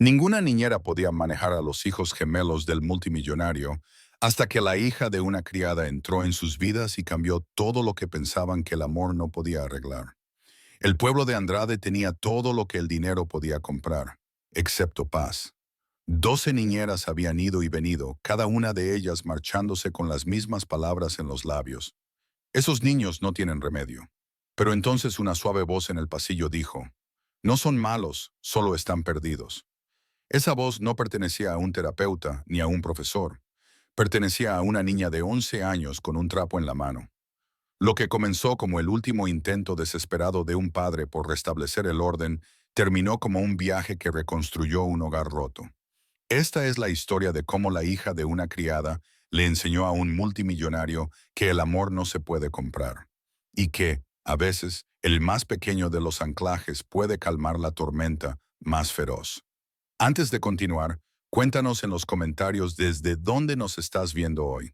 Ninguna niñera podía manejar a los hijos gemelos del multimillonario hasta que la hija de una criada entró en sus vidas y cambió todo lo que pensaban que el amor no podía arreglar. El pueblo de Andrade tenía todo lo que el dinero podía comprar, excepto paz. 12 niñeras habían ido y venido, cada una de ellas marchándose con las mismas palabras en los labios. Esos niños no tienen remedio. Pero entonces una suave voz en el pasillo dijo, no son malos, solo están perdidos. Esa voz no pertenecía a un terapeuta ni a un profesor. Pertenecía a una niña de 11 años con un trapo en la mano. Lo que comenzó como el último intento desesperado de un padre por restablecer el orden, terminó como un viaje que reconstruyó un hogar roto. Esta es la historia de cómo la hija de una criada le enseñó a un multimillonario que el amor no se puede comprar y que, a veces, el más pequeño de los anclajes puede calmar la tormenta más feroz. Antes de continuar, cuéntanos en los comentarios desde dónde nos estás viendo hoy.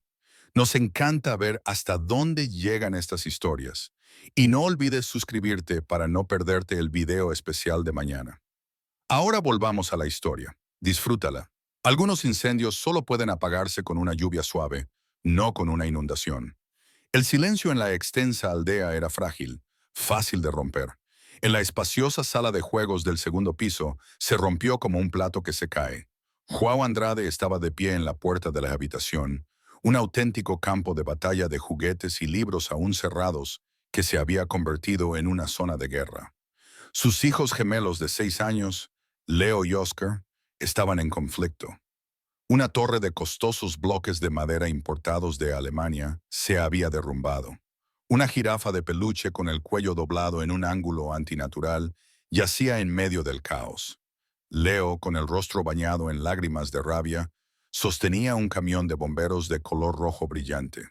Nos encanta ver hasta dónde llegan estas historias. Y no olvides suscribirte para no perderte el video especial de mañana. Ahora volvamos a la historia. Disfrútala. Algunos incendios solo pueden apagarse con una lluvia suave, no con una inundación. El silencio en la extensa aldea era frágil, fácil de romper. En la espaciosa sala de juegos del segundo piso se rompió como un plato que se cae. João Andrade estaba de pie en la puerta de la habitación, un auténtico campo de batalla de juguetes y libros aún cerrados que se había convertido en una zona de guerra. Sus hijos gemelos de 6 años, Leo y Oscar, estaban en conflicto. Una torre de costosos bloques de madera importados de Alemania se había derrumbado. Una jirafa de peluche con el cuello doblado en un ángulo antinatural yacía en medio del caos. Leo, con el rostro bañado en lágrimas de rabia, sostenía un camión de bomberos de color rojo brillante.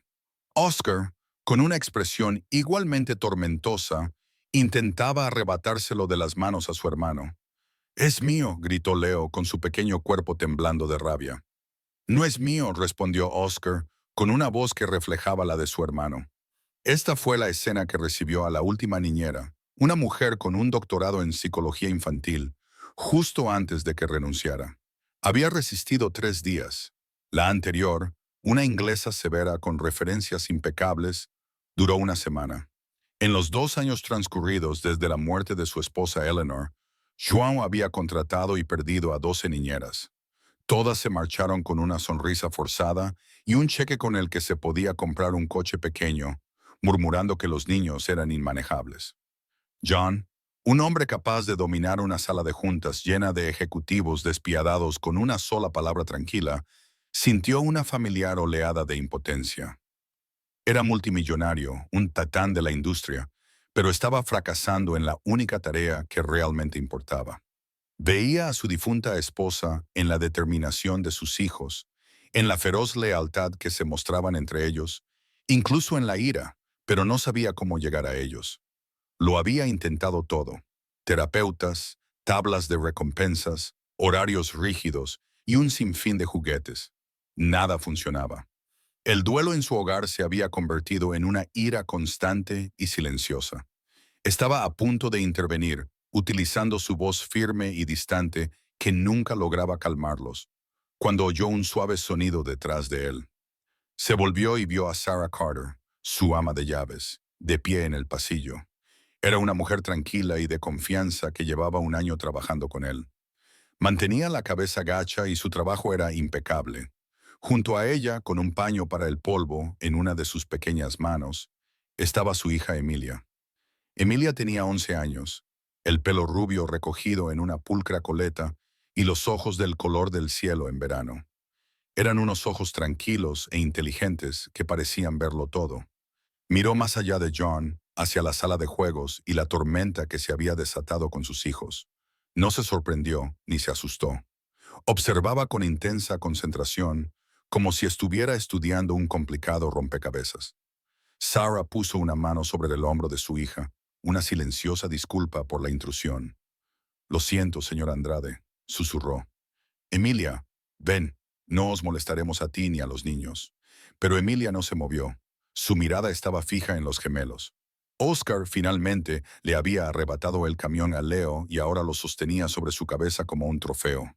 Oscar, con una expresión igualmente tormentosa, intentaba arrebatárselo de las manos a su hermano. «Es mío», gritó Leo con su pequeño cuerpo temblando de rabia. «No es mío», respondió Oscar, con una voz que reflejaba la de su hermano. Esta fue la escena que recibió a la última niñera, una mujer con un doctorado en psicología infantil, justo antes de que renunciara. Había resistido 3 días. La anterior, una inglesa severa con referencias impecables, duró una semana. En los 2 años transcurridos desde la muerte de su esposa Eleanor, João había contratado y perdido a 12 niñeras. Todas se marcharon con una sonrisa forzada y un cheque con el que se podía comprar un coche pequeño, murmurando que los niños eran inmanejables. John, un hombre capaz de dominar una sala de juntas llena de ejecutivos despiadados con una sola palabra tranquila, sintió una familiar oleada de impotencia. Era multimillonario, un tatán de la industria, pero estaba fracasando en la única tarea que realmente importaba. Veía a su difunta esposa en la determinación de sus hijos, en la feroz lealtad que se mostraban entre ellos, incluso en la ira, pero no sabía cómo llegar a ellos. Lo había intentado todo: terapeutas, tablas de recompensas, horarios rígidos y un sinfín de juguetes. Nada funcionaba. El duelo en su hogar se había convertido en una ira constante y silenciosa. Estaba a punto de intervenir, utilizando su voz firme y distante que nunca lograba calmarlos, cuando oyó un suave sonido detrás de él. Se volvió y vio a Sarah Carter, su ama de llaves, de pie en el pasillo. Era una mujer tranquila y de confianza que llevaba un año trabajando con él. Mantenía la cabeza gacha y su trabajo era impecable. Junto a ella, con un paño para el polvo en una de sus pequeñas manos, estaba su hija Emilia. Emilia tenía 11 años, el pelo rubio recogido en una pulcra coleta y los ojos del color del cielo en verano. Eran unos ojos tranquilos e inteligentes que parecían verlo todo. Miró más allá de John, hacia la sala de juegos y la tormenta que se había desatado con sus hijos. No se sorprendió ni se asustó. Observaba con intensa concentración, como si estuviera estudiando un complicado rompecabezas. Sarah puso una mano sobre el hombro de su hija, una silenciosa disculpa por la intrusión. «Lo siento, señor Andrade», susurró. «Emilia, ven, no os molestaremos a ti ni a los niños». Pero Emilia no se movió. Su mirada estaba fija en los gemelos. Oscar finalmente le había arrebatado el camión a Leo y ahora lo sostenía sobre su cabeza como un trofeo.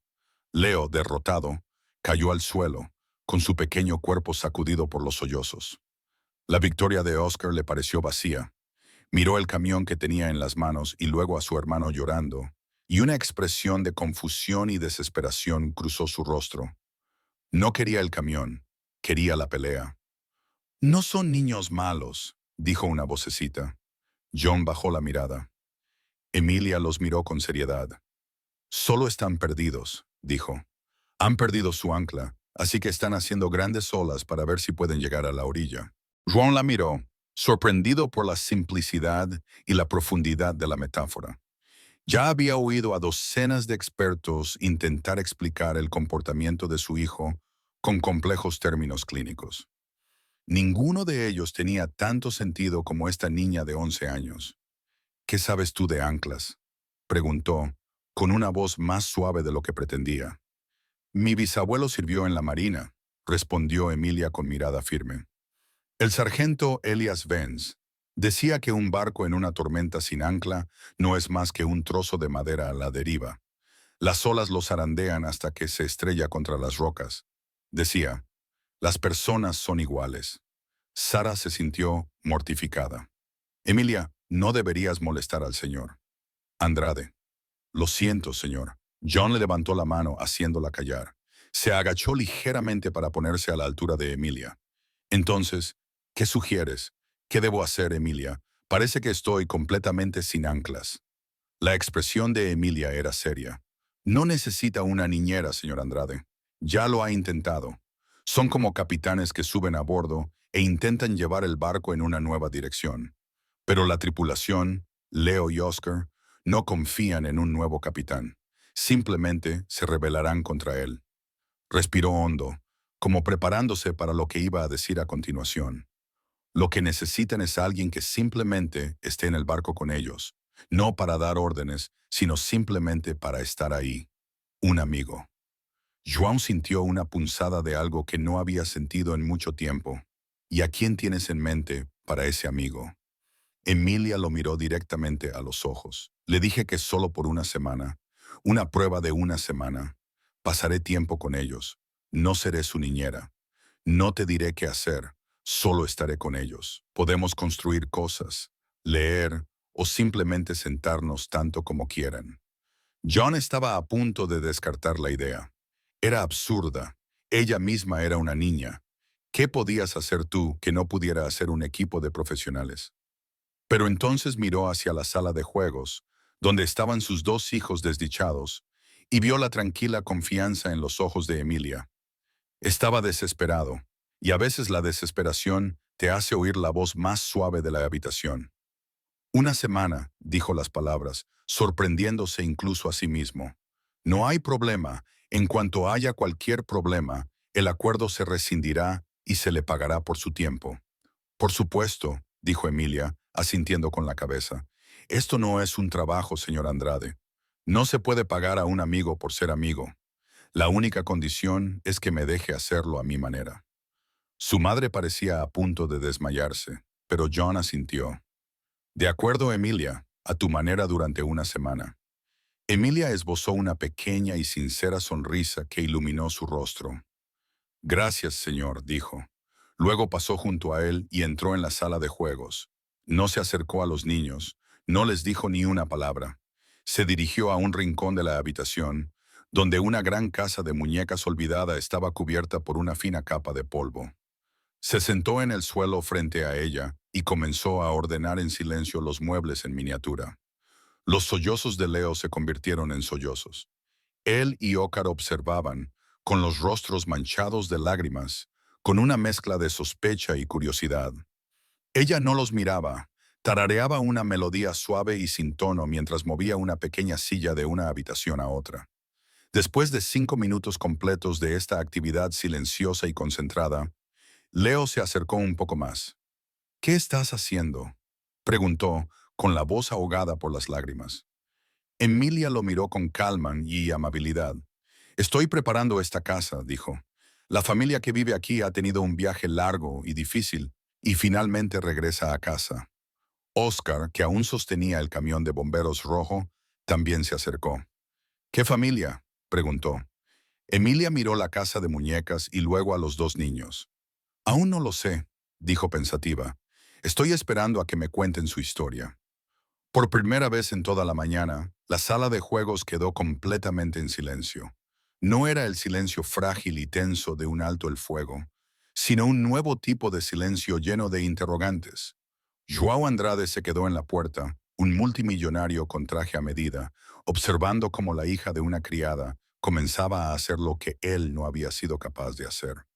Leo, derrotado, cayó al suelo, con su pequeño cuerpo sacudido por los sollozos. La victoria de Oscar le pareció vacía. Miró el camión que tenía en las manos y luego a su hermano llorando, y una expresión de confusión y desesperación cruzó su rostro. No quería el camión, quería la pelea. No son niños malos, dijo una vocecita. John bajó la mirada. Emilia los miró con seriedad. Solo están perdidos, dijo. Han perdido su ancla, así que están haciendo grandes olas para ver si pueden llegar a la orilla. Juan la miró, sorprendido por la simplicidad y la profundidad de la metáfora. Ya había oído a docenas de expertos intentar explicar el comportamiento de su hijo con complejos términos clínicos. Ninguno de ellos tenía tanto sentido como esta niña de 11 años. ¿Qué sabes tú de anclas?, preguntó, con una voz más suave de lo que pretendía. Mi bisabuelo sirvió en la marina, respondió Emilia con mirada firme. El sargento Elias Vance decía que un barco en una tormenta sin ancla no es más que un trozo de madera a la deriva. Las olas lo zarandean hasta que se estrella contra las rocas. Decía, las personas son iguales. Sara se sintió mortificada. Emilia, no deberías molestar al señor. Andrade. Lo siento, señor. John le levantó la mano haciéndola callar. Se agachó ligeramente para ponerse a la altura de Emilia. Entonces, ¿qué sugieres? ¿Qué debo hacer, Emilia? Parece que estoy completamente sin anclas. La expresión de Emilia era seria. No necesita una niñera, señor Andrade. Ya lo ha intentado. Son como capitanes que suben a bordo e intentan llevar el barco en una nueva dirección. Pero la tripulación, Leo y Oscar, no confían en un nuevo capitán. Simplemente se rebelarán contra él. Respiró hondo, como preparándose para lo que iba a decir a continuación. Lo que necesitan es alguien que simplemente esté en el barco con ellos, no para dar órdenes, sino simplemente para estar ahí. Un amigo. João sintió una punzada de algo que no había sentido en mucho tiempo. ¿Y a quién tienes en mente para ese amigo? Emilia lo miró directamente a los ojos. Le dije que solo por una semana, una prueba de una semana, pasaré tiempo con ellos. No seré su niñera. No te diré qué hacer, solo estaré con ellos. Podemos construir cosas, leer o simplemente sentarnos tanto como quieran. John estaba a punto de descartar la idea. Era absurda. Ella misma era una niña. ¿Qué podías hacer tú que no pudiera hacer un equipo de profesionales? Pero entonces miró hacia la sala de juegos, donde estaban sus dos hijos desdichados, y vio la tranquila confianza en los ojos de Emilia. Estaba desesperado, y a veces la desesperación te hace oír la voz más suave de la habitación. Una semana, dijo las palabras, sorprendiéndose incluso a sí mismo. No hay problema. En cuanto haya cualquier problema, el acuerdo se rescindirá y se le pagará por su tiempo. Por supuesto, dijo Emilia, asintiendo con la cabeza. Esto no es un trabajo, señor Andrade. No se puede pagar a un amigo por ser amigo. La única condición es que me deje hacerlo a mi manera. Su madre parecía a punto de desmayarse, pero John asintió. De acuerdo, Emilia, a tu manera durante una semana. Emilia esbozó una pequeña y sincera sonrisa que iluminó su rostro. Gracias, señor, dijo. Luego pasó junto a él y entró en la sala de juegos. No se acercó a los niños, no les dijo ni una palabra. Se dirigió a un rincón de la habitación, donde una gran casa de muñecas olvidada estaba cubierta por una fina capa de polvo. Se sentó en el suelo frente a ella y comenzó a ordenar en silencio los muebles en miniatura. Los sollozos de Leo se convirtieron en sollozos. Él y Ócar observaban, con los rostros manchados de lágrimas, con una mezcla de sospecha y curiosidad. Ella no los miraba, tarareaba una melodía suave y sin tono mientras movía una pequeña silla de una habitación a otra. Después de 5 minutos completos de esta actividad silenciosa y concentrada, Leo se acercó un poco más. ¿Qué estás haciendo?, preguntó, con la voz ahogada por las lágrimas. Emilia lo miró con calma y amabilidad. Estoy preparando esta casa, dijo. La familia que vive aquí ha tenido un viaje largo y difícil, y finalmente regresa a casa. Oscar, que aún sostenía el camión de bomberos rojo, también se acercó. ¿Qué familia?, preguntó. Emilia miró la casa de muñecas y luego a los dos niños. Aún no lo sé, dijo pensativa. Estoy esperando a que me cuenten su historia. Por primera vez en toda la mañana, la sala de juegos quedó completamente en silencio. No era el silencio frágil y tenso de un alto el fuego, sino un nuevo tipo de silencio lleno de interrogantes. João Andrade se quedó en la puerta, un multimillonario con traje a medida, observando cómo la hija de una criada comenzaba a hacer lo que él no había sido capaz de hacer.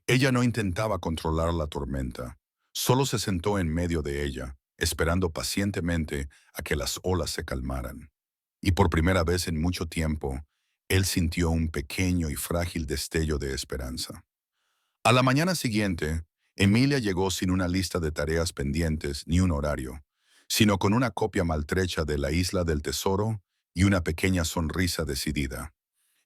Ella no intentaba controlar la tormenta, solo se sentó en medio de ella, esperando pacientemente a que las olas se calmaran. Y por primera vez en mucho tiempo, él sintió un pequeño y frágil destello de esperanza. A la mañana siguiente, Emilia llegó sin una lista de tareas pendientes ni un horario, sino con una copia maltrecha de La Isla del Tesoro y una pequeña sonrisa decidida.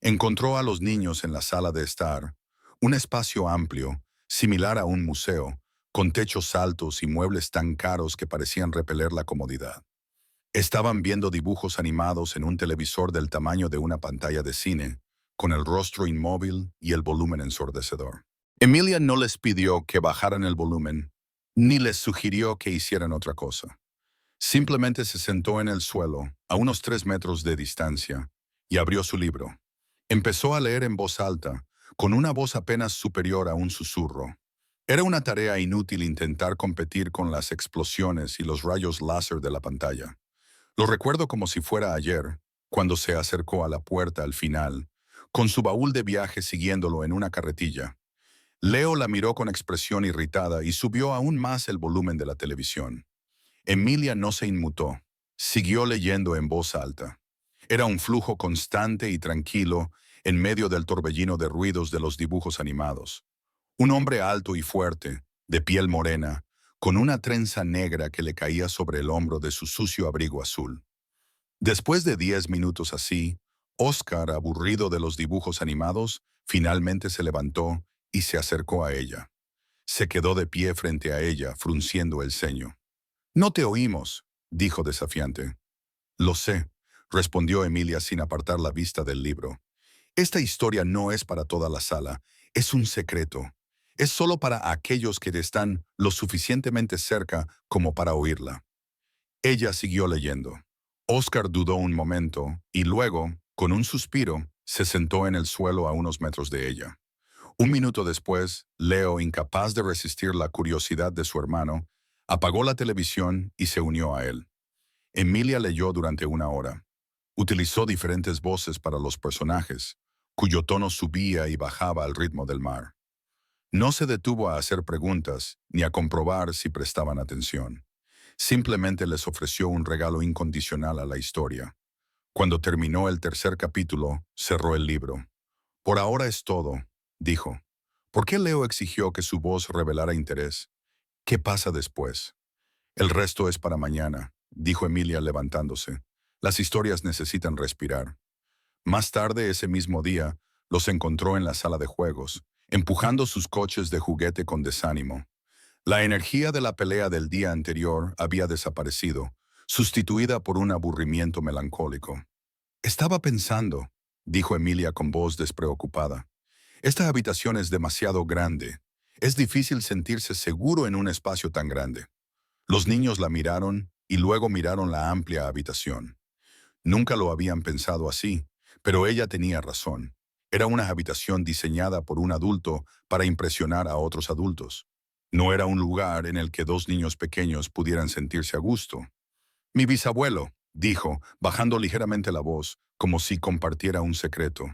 Encontró a los niños en la sala de estar, un espacio amplio, similar a un museo, con techos altos y muebles tan caros que parecían repeler la comodidad. Estaban viendo dibujos animados en un televisor del tamaño de una pantalla de cine, con el rostro inmóvil y el volumen ensordecedor. Emilia no les pidió que bajaran el volumen, ni les sugirió que hicieran otra cosa. Simplemente se sentó en el suelo, a unos 3 metros de distancia, y abrió su libro. Empezó a leer en voz alta, con una voz apenas superior a un susurro. Era una tarea inútil intentar competir con las explosiones y los rayos láser de la pantalla. Lo recuerdo como si fuera ayer, cuando se acercó a la puerta al final, con su baúl de viaje siguiéndolo en una carretilla. Leo la miró con expresión irritada y subió aún más el volumen de la televisión. Emilia no se inmutó. Siguió leyendo en voz alta. Era un flujo constante y tranquilo en medio del torbellino de ruidos de los dibujos animados. Un hombre alto y fuerte, de piel morena, con una trenza negra que le caía sobre el hombro de su sucio abrigo azul. Después de 10 minutos así, Oscar, aburrido de los dibujos animados, finalmente se levantó y se acercó a ella. Se quedó de pie frente a ella, frunciendo el ceño. «No te oímos», dijo desafiante. «Lo sé», respondió Emilia sin apartar la vista del libro. «Esta historia no es para toda la sala, es un secreto. Es solo para aquellos que están lo suficientemente cerca como para oírla». Ella siguió leyendo. Oscar dudó un momento y luego, con un suspiro, se sentó en el suelo a unos metros de ella. Un minuto después, Leo, incapaz de resistir la curiosidad de su hermano, apagó la televisión y se unió a él. Emilia leyó durante una hora. Utilizó diferentes voces para los personajes, cuyo tono subía y bajaba al ritmo del mar. No se detuvo a hacer preguntas ni a comprobar si prestaban atención. Simplemente les ofreció un regalo incondicional a la historia. Cuando terminó el tercer capítulo, cerró el libro. «Por ahora es todo», dijo. «¿Por qué Leo exigió que su voz revelara interés? ¿Qué pasa después?» «El resto es para mañana», dijo Emilia levantándose. «Las historias necesitan respirar». Más tarde ese mismo día, los encontró en la sala de juegos, empujando sus coches de juguete con desánimo. La energía de la pelea del día anterior había desaparecido, sustituida por un aburrimiento melancólico. «Estaba pensando», dijo Emilia con voz despreocupada. «Esta habitación es demasiado grande. Es difícil sentirse seguro en un espacio tan grande». Los niños la miraron y luego miraron la amplia habitación. Nunca lo habían pensado así, pero ella tenía razón. Era una habitación diseñada por un adulto para impresionar a otros adultos. No era un lugar en el que dos niños pequeños pudieran sentirse a gusto. «Mi bisabuelo», dijo, bajando ligeramente la voz, como si compartiera un secreto.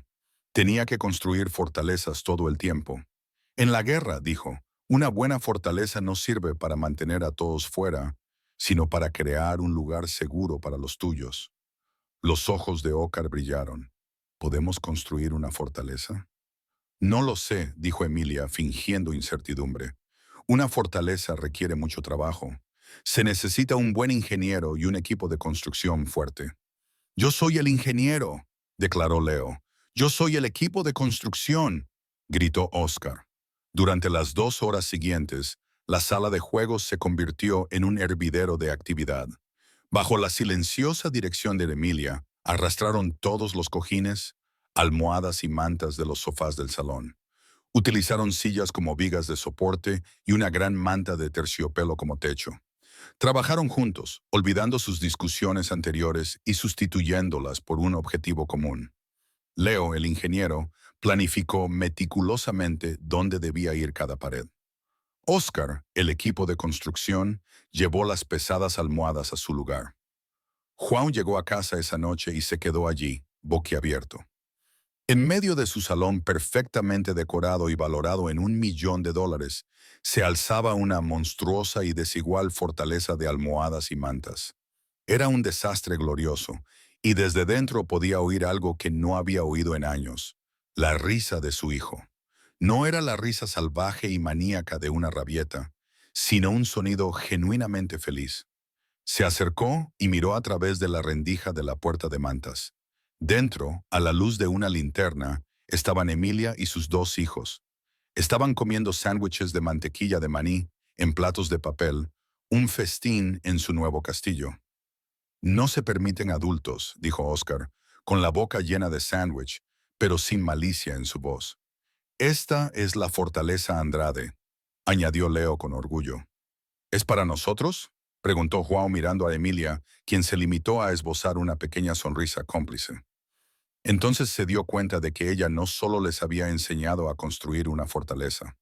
«Tenía que construir fortalezas todo el tiempo. En la guerra», dijo, «una buena fortaleza no sirve para mantener a todos fuera, sino para crear un lugar seguro para los tuyos». Los ojos de Óscar brillaron. «¿Podemos construir una fortaleza?» «No lo sé», dijo Emilia, fingiendo incertidumbre. «Una fortaleza requiere mucho trabajo. Se necesita un buen ingeniero y un equipo de construcción fuerte». «Yo soy el ingeniero», declaró Leo. «Yo soy el equipo de construcción», gritó Oscar. Durante las 2 horas siguientes, la sala de juegos se convirtió en un hervidero de actividad. Bajo la silenciosa dirección de Emilia, arrastraron todos los cojines, almohadas y mantas de los sofás del salón. Utilizaron sillas como vigas de soporte y una gran manta de terciopelo como techo. Trabajaron juntos, olvidando sus discusiones anteriores y sustituyéndolas por un objetivo común. Leo, el ingeniero, planificó meticulosamente dónde debía ir cada pared. Oscar, el equipo de construcción, llevó las pesadas almohadas a su lugar. Juan llegó a casa esa noche y se quedó allí, boquiabierto. En medio de su salón perfectamente decorado y valorado en $1.000.000, se alzaba una monstruosa y desigual fortaleza de almohadas y mantas. Era un desastre glorioso, y desde dentro podía oír algo que no había oído en años: la risa de su hijo. No era la risa salvaje y maníaca de una rabieta, sino un sonido genuinamente feliz. Se acercó y miró a través de la rendija de la puerta de mantas. Dentro, a la luz de una linterna, estaban Emilia y sus dos hijos. Estaban comiendo sándwiches de mantequilla de maní en platos de papel, un festín en su nuevo castillo. No se permiten adultos, dijo Oscar, con la boca llena de sándwich, pero sin malicia en su voz. Esta es la fortaleza Andrade, añadió Leo con orgullo. ¿Es para nosotros?, preguntó Juan mirando a Emilia, quien se limitó a esbozar una pequeña sonrisa cómplice. Entonces se dio cuenta de que ella no solo les había enseñado a construir una fortaleza,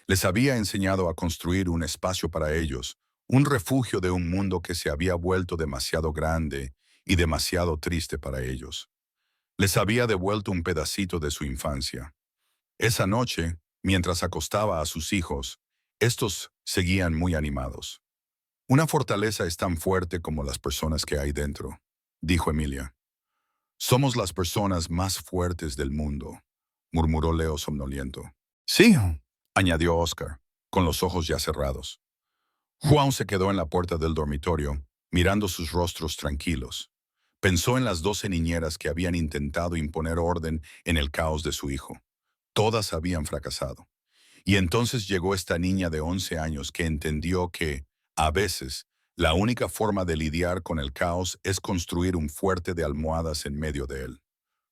les había enseñado a construir un espacio para ellos, un refugio de un mundo que se había vuelto demasiado grande y demasiado triste para ellos. Les había devuelto un pedacito de su infancia. Esa noche, mientras acostaba a sus hijos, estos seguían muy animados. Una fortaleza es tan fuerte como las personas que hay dentro, dijo Emilia. Somos las personas más fuertes del mundo, murmuró Leo somnoliento. Sí, añadió Oscar, con los ojos ya cerrados. Juan se quedó en la puerta del dormitorio, mirando sus rostros tranquilos. Pensó en las 12 niñeras que habían intentado imponer orden en el caos de su hijo. Todas habían fracasado. Y entonces llegó esta niña de 11 años que entendió que, a veces, la única forma de lidiar con el caos es construir un fuerte de almohadas en medio de él.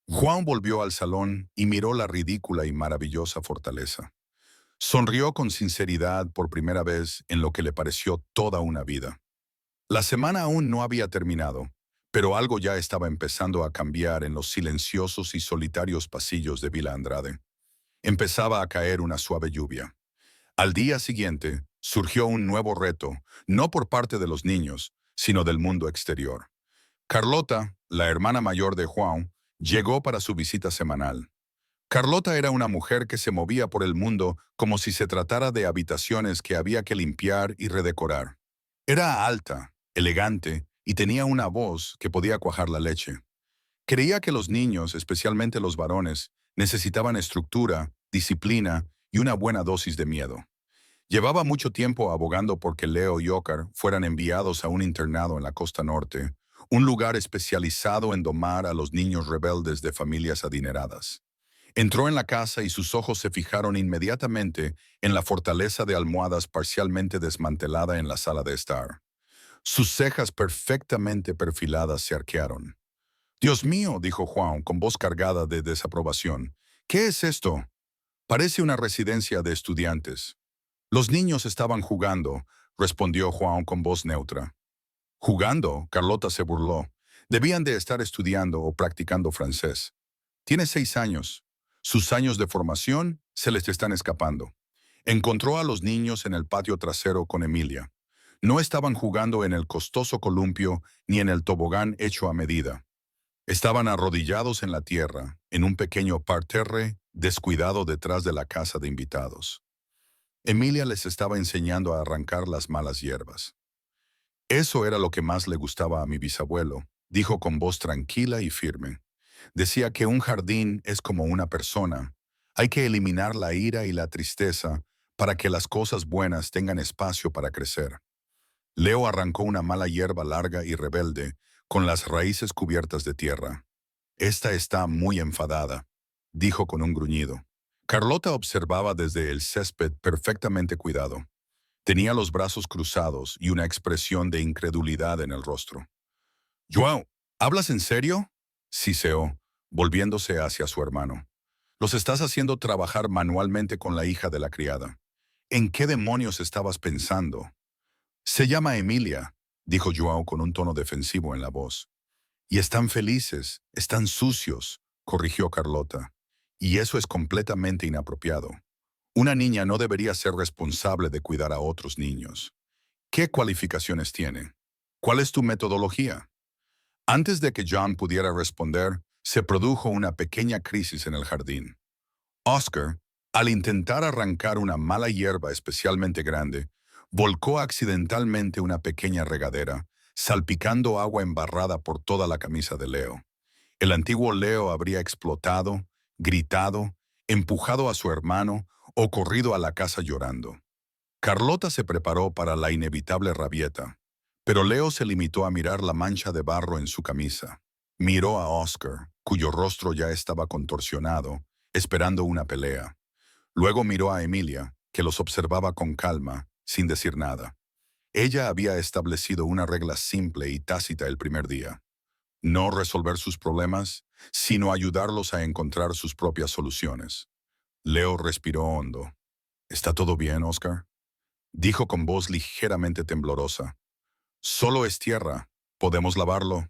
Juan volvió al salón y miró la ridícula y maravillosa fortaleza. Sonrió con sinceridad por primera vez en lo que le pareció toda una vida. La semana aún no había terminado, pero algo ya estaba empezando a cambiar en los silenciosos y solitarios pasillos de Villa Andrade. Empezaba a caer una suave lluvia. Al día siguiente, surgió un nuevo reto, no por parte de los niños, sino del mundo exterior. Carlota, la hermana mayor de Juan, llegó para su visita semanal. Carlota era una mujer que se movía por el mundo como si se tratara de habitaciones que había que limpiar y redecorar. Era alta, elegante y tenía una voz que podía cuajar la leche. Creía que los niños, especialmente los varones, necesitaban estructura, disciplina y una buena dosis de miedo. Llevaba mucho tiempo abogando porque Leo y Oscar fueran enviados a un internado en la costa norte, un lugar especializado en domar a los niños rebeldes de familias adineradas. Entró en la casa y sus ojos se fijaron inmediatamente en la fortaleza de almohadas parcialmente desmantelada en la sala de estar. Sus cejas perfectamente perfiladas se arquearon. «Dios mío», dijo Juan con voz cargada de desaprobación. «¿Qué es esto? Parece una residencia de estudiantes». «Los niños estaban jugando», respondió Juan con voz neutra. «¿Jugando?», Carlota se burló. «Debían de estar estudiando o practicando francés. Tiene 6 años. Sus años de formación se les están escapando». Encontró a los niños en el patio trasero con Emilia. No estaban jugando en el costoso columpio ni en el tobogán hecho a medida. Estaban arrodillados en la tierra, en un pequeño parterre descuidado detrás de la casa de invitados. Emilia les estaba enseñando a arrancar las malas hierbas. «Eso era lo que más le gustaba a mi bisabuelo», dijo con voz tranquila y firme. «Decía que un jardín es como una persona. Hay que eliminar la ira y la tristeza para que las cosas buenas tengan espacio para crecer». Leo arrancó una mala hierba larga y rebelde, con las raíces cubiertas de tierra. «Esta está muy enfadada», dijo con un gruñido. Carlota observaba desde el césped perfectamente cuidado. Tenía los brazos cruzados y una expresión de incredulidad en el rostro. «Joao, ¿hablas en serio?», siseó. volviéndose hacia su hermano. Los estás haciendo trabajar manualmente con la hija de la criada. ¿En qué demonios estabas pensando? Se llama Emilia, dijo Joao con un tono defensivo en la voz. Y están felices, están sucios, corrigió Carlota. Y eso es completamente inapropiado. Una niña no debería ser responsable de cuidar a otros niños. ¿Qué cualificaciones tiene? ¿Cuál es tu metodología? Antes de que John pudiera responder, se produjo una pequeña crisis en el jardín. Oscar, al intentar arrancar una mala hierba especialmente grande, volcó accidentalmente una pequeña regadera, salpicando agua embarrada por toda la camisa de Leo. El antiguo Leo habría explotado, gritado, empujado a su hermano o corrido a la casa llorando. Carlota se preparó para la inevitable rabieta, pero Leo se limitó a mirar la mancha de barro en su camisa. Miró a Oscar, cuyo rostro ya estaba contorsionado, esperando una pelea. Luego miró a Emilia, que los observaba con calma, sin decir nada. Ella había establecido una regla simple y tácita el primer día. No resolver sus problemas, sino ayudarlos a encontrar sus propias soluciones. Leo respiró hondo. ¿Está todo bien, Oscar?, dijo con voz ligeramente temblorosa. Solo es tierra. ¿Podemos lavarlo?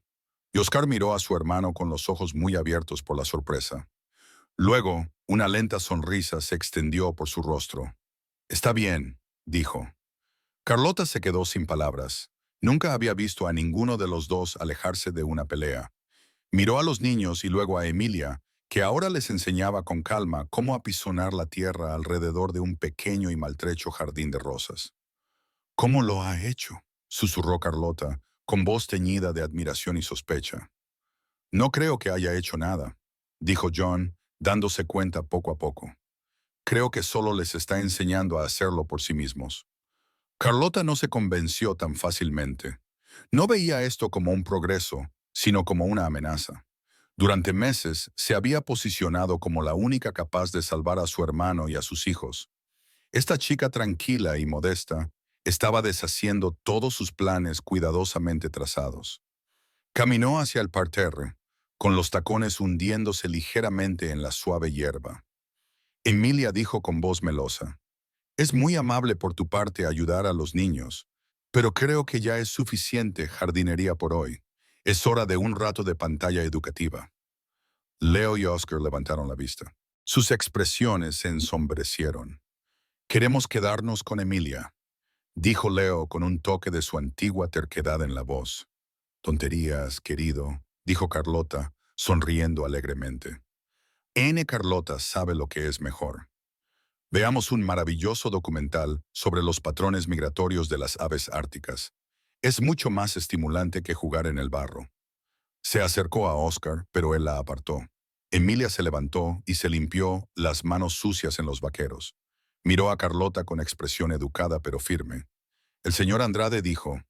Y Oscar miró a su hermano con los ojos muy abiertos por la sorpresa. Luego, una lenta sonrisa se extendió por su rostro. Está bien, dijo. Carlota se quedó sin palabras. Nunca había visto a ninguno de los dos alejarse de una pelea. Miró a los niños y luego a Emilia, que ahora les enseñaba con calma cómo apisonar la tierra alrededor de un pequeño y maltrecho jardín de rosas. ¿Cómo lo ha hecho?, susurró Carlota, con voz teñida de admiración y sospecha. No creo que haya hecho nada, dijo John, dándose cuenta poco a poco. Creo que solo les está enseñando a hacerlo por sí mismos. Carlota no se convenció tan fácilmente. No veía esto como un progreso, sino como una amenaza. Durante meses se había posicionado como la única capaz de salvar a su hermano y a sus hijos. Esta chica tranquila y modesta estaba deshaciendo todos sus planes cuidadosamente trazados. Caminó hacia el parterre, con los tacones hundiéndose ligeramente en la suave hierba. Emilia dijo con voz melosa: «Es muy amable por tu parte ayudar a los niños, pero creo que ya es suficiente jardinería por hoy. Es hora de un rato de pantalla educativa». Leo y Oscar levantaron la vista. Sus expresiones se ensombrecieron. «Queremos quedarnos con Emilia», dijo Leo con un toque de su antigua terquedad en la voz. «Tonterías, querido», dijo Carlota, sonriendo alegremente. Carlota sabe lo que es mejor. Veamos un maravilloso documental sobre los patrones migratorios de las aves árticas. Es mucho más estimulante que jugar en el barro. Se acercó a Oscar, pero él la apartó. Emilia se levantó y se limpió las manos sucias en los vaqueros. Miró a Carlota con expresión educada pero firme. El señor Andrade dijo: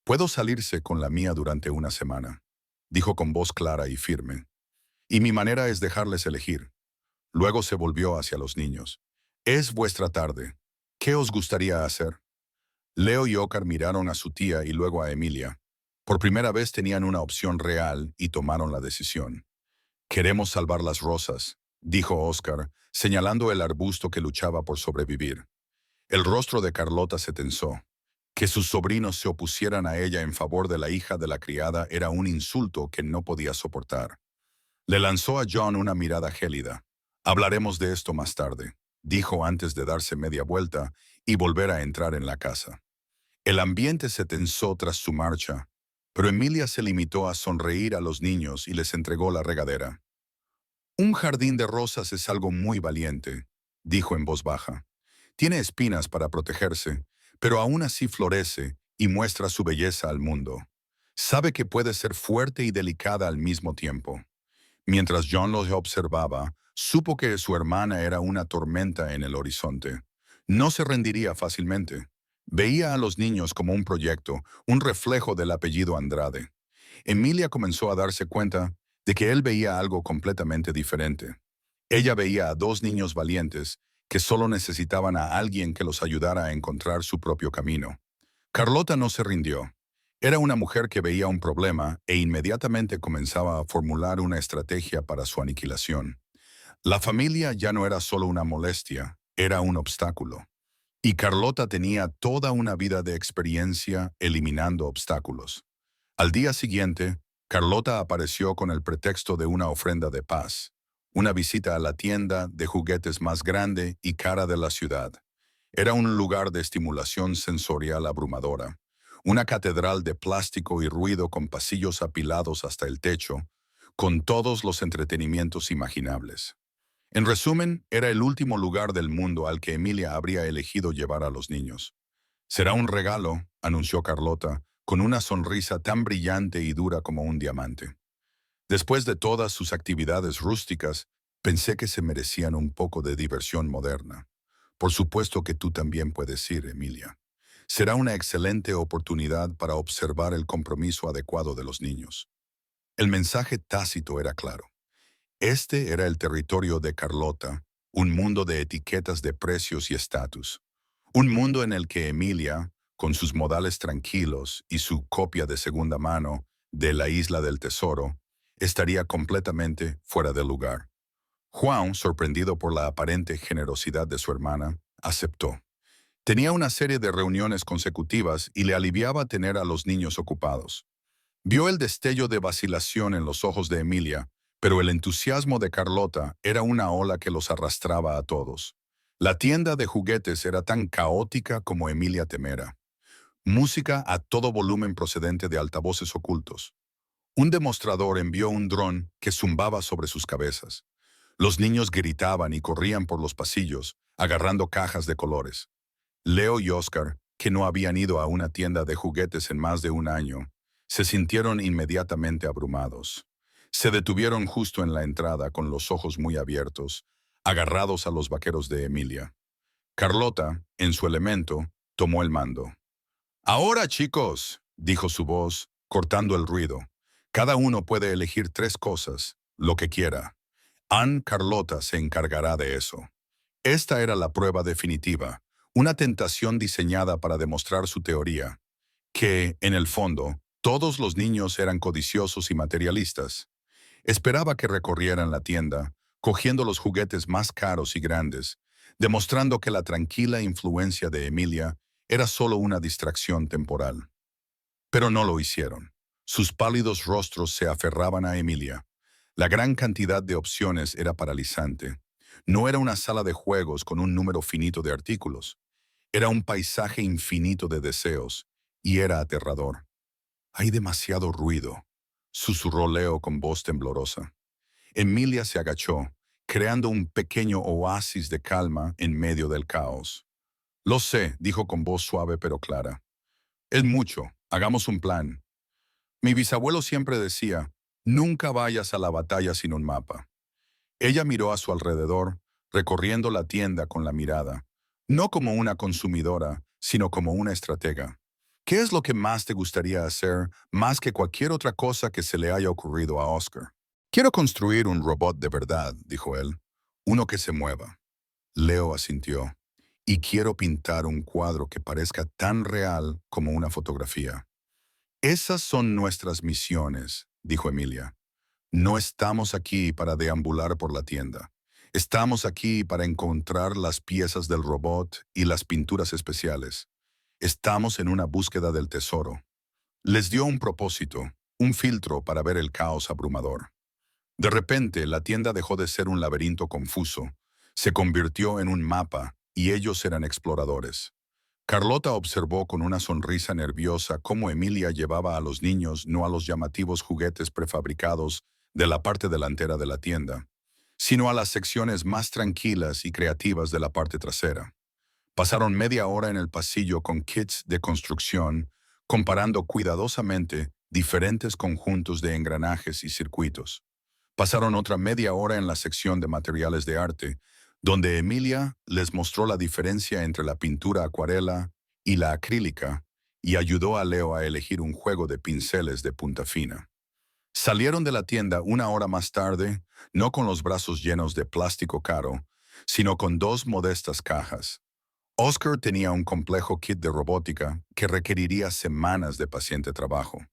«Puedo salirse con la mía durante una semana», dijo con voz clara y firme. «Y mi manera es dejarles elegir». Luego se volvió hacia los niños. «Es vuestra tarde. ¿Qué os gustaría hacer?». Leo y Oscar miraron a su tía y luego a Emilia. Por primera vez tenían una opción real y tomaron la decisión. «Queremos salvar las rosas», dijo Oscar, señalando el arbusto que luchaba por sobrevivir. El rostro de Carlota se tensó. Que sus sobrinos se opusieran a ella en favor de la hija de la criada era un insulto que no podía soportar. Le lanzó a John una mirada gélida. «Hablaremos de esto más tarde», dijo antes de darse media vuelta y volver a entrar en la casa. El ambiente se tensó tras su marcha, pero Emilia se limitó a sonreír a los niños y les entregó la regadera. «Un jardín de rosas es algo muy valiente», dijo en voz baja. «Tiene espinas para protegerse, pero aún así florece y muestra su belleza al mundo. Sabe que puede ser fuerte y delicada al mismo tiempo». Mientras John los observaba, supo que su hermana era una tormenta en el horizonte. No se rendiría fácilmente. Veía a los niños como un proyecto, un reflejo del apellido Andrade. Emilia comenzó a darse cuenta de que él veía algo completamente diferente. Ella veía a dos niños valientes que solo necesitaban a alguien que los ayudara a encontrar su propio camino. Carlota no se rindió. Era una mujer que veía un problema e inmediatamente comenzaba a formular una estrategia para su aniquilación. La familia ya no era solo una molestia, era un obstáculo. Y Carlota tenía toda una vida de experiencia eliminando obstáculos. Al día siguiente, Carlota apareció con el pretexto de una ofrenda de paz, una visita a la tienda de juguetes más grande y cara de la ciudad. Era un lugar de estimulación sensorial abrumadora, una catedral de plástico y ruido con pasillos apilados hasta el techo, con todos los entretenimientos imaginables. En resumen, era el último lugar del mundo al que Emilia habría elegido llevar a los niños. Será un regalo, anunció Carlota, con una sonrisa tan brillante y dura como un diamante. Después de todas sus actividades rústicas, pensé que se merecían un poco de diversión moderna. Por supuesto que tú también puedes ir, Emilia. Será una excelente oportunidad para observar el compromiso adecuado de los niños. El mensaje tácito era claro. Este era el territorio de Carlota, un mundo de etiquetas de precios y estatus. Un mundo en el que Emilia, con sus modales tranquilos y su copia de segunda mano de La Isla del Tesoro, estaría completamente fuera de lugar. Juan, sorprendido por la aparente generosidad de su hermana, aceptó. Tenía una serie de reuniones consecutivas y le aliviaba tener a los niños ocupados. Vio el destello de vacilación en los ojos de Emilia, pero el entusiasmo de Carlota era una ola que los arrastraba a todos. La tienda de juguetes era tan caótica como Emilia temera. Música a todo volumen procedente de altavoces ocultos. Un demostrador envió un dron que zumbaba sobre sus cabezas. Los niños gritaban y corrían por los pasillos, agarrando cajas de colores. Leo y Oscar, que no habían ido a una tienda de juguetes en más de un año, se sintieron inmediatamente abrumados. Se detuvieron justo en la entrada con los ojos muy abiertos, agarrados a los vaqueros de Emilia. Carlota, en su elemento, tomó el mando. «Ahora, chicos», dijo su voz, cortando el ruido, «cada uno puede elegir 3 cosas, lo que quiera. Carlota se encargará de eso». Esta era la prueba definitiva, una tentación diseñada para demostrar su teoría, que, en el fondo, todos los niños eran codiciosos y materialistas. Esperaba que recorrieran la tienda, cogiendo los juguetes más caros y grandes, demostrando que la tranquila influencia de Emilia era solo una distracción temporal. Pero no lo hicieron. Sus pálidos rostros se aferraban a Emilia. La gran cantidad de opciones era paralizante. No era una sala de juegos con un número finito de artículos. Era un paisaje infinito de deseos, y era aterrador. «Hay demasiado ruido», susurró Leo con voz temblorosa. Emilia se agachó, creando un pequeño oasis de calma en medio del caos. «Lo sé», dijo con voz suave pero clara. «Es mucho, hagamos un plan». Mi bisabuelo siempre decía, «Nunca vayas a la batalla sin un mapa». Ella miró a su alrededor, recorriendo la tienda con la mirada, no como una consumidora, sino como una estratega. ¿Qué es lo que más te gustaría hacer, más que cualquier otra cosa que se le haya ocurrido a Oscar? «Quiero construir un robot de verdad», dijo él, «uno que se mueva». Leo asintió. «Y quiero pintar un cuadro que parezca tan real como una fotografía». «Esas son nuestras misiones», dijo Emilia. «No estamos aquí para deambular por la tienda. Estamos aquí para encontrar las piezas del robot y las pinturas especiales. Estamos en una búsqueda del tesoro». Les dio un propósito, un filtro para ver el caos abrumador. De repente, la tienda dejó de ser un laberinto confuso. Se convirtió en un mapa, y ellos eran exploradores. Carlota observó con una sonrisa nerviosa cómo Emilia llevaba a los niños no a los llamativos juguetes prefabricados de la parte delantera de la tienda, sino a las secciones más tranquilas y creativas de la parte trasera. Pasaron media hora en el pasillo con kits de construcción, comparando cuidadosamente diferentes conjuntos de engranajes y circuitos. Pasaron otra media hora en la sección de materiales de arte, donde Emilia les mostró la diferencia entre la pintura acuarela y la acrílica y ayudó a Leo a elegir un juego de pinceles de punta fina. Salieron de la tienda una hora más tarde, no con los brazos llenos de plástico caro, sino con 2 modestas cajas. Oscar tenía un complejo kit de robótica que requeriría semanas de paciente trabajo.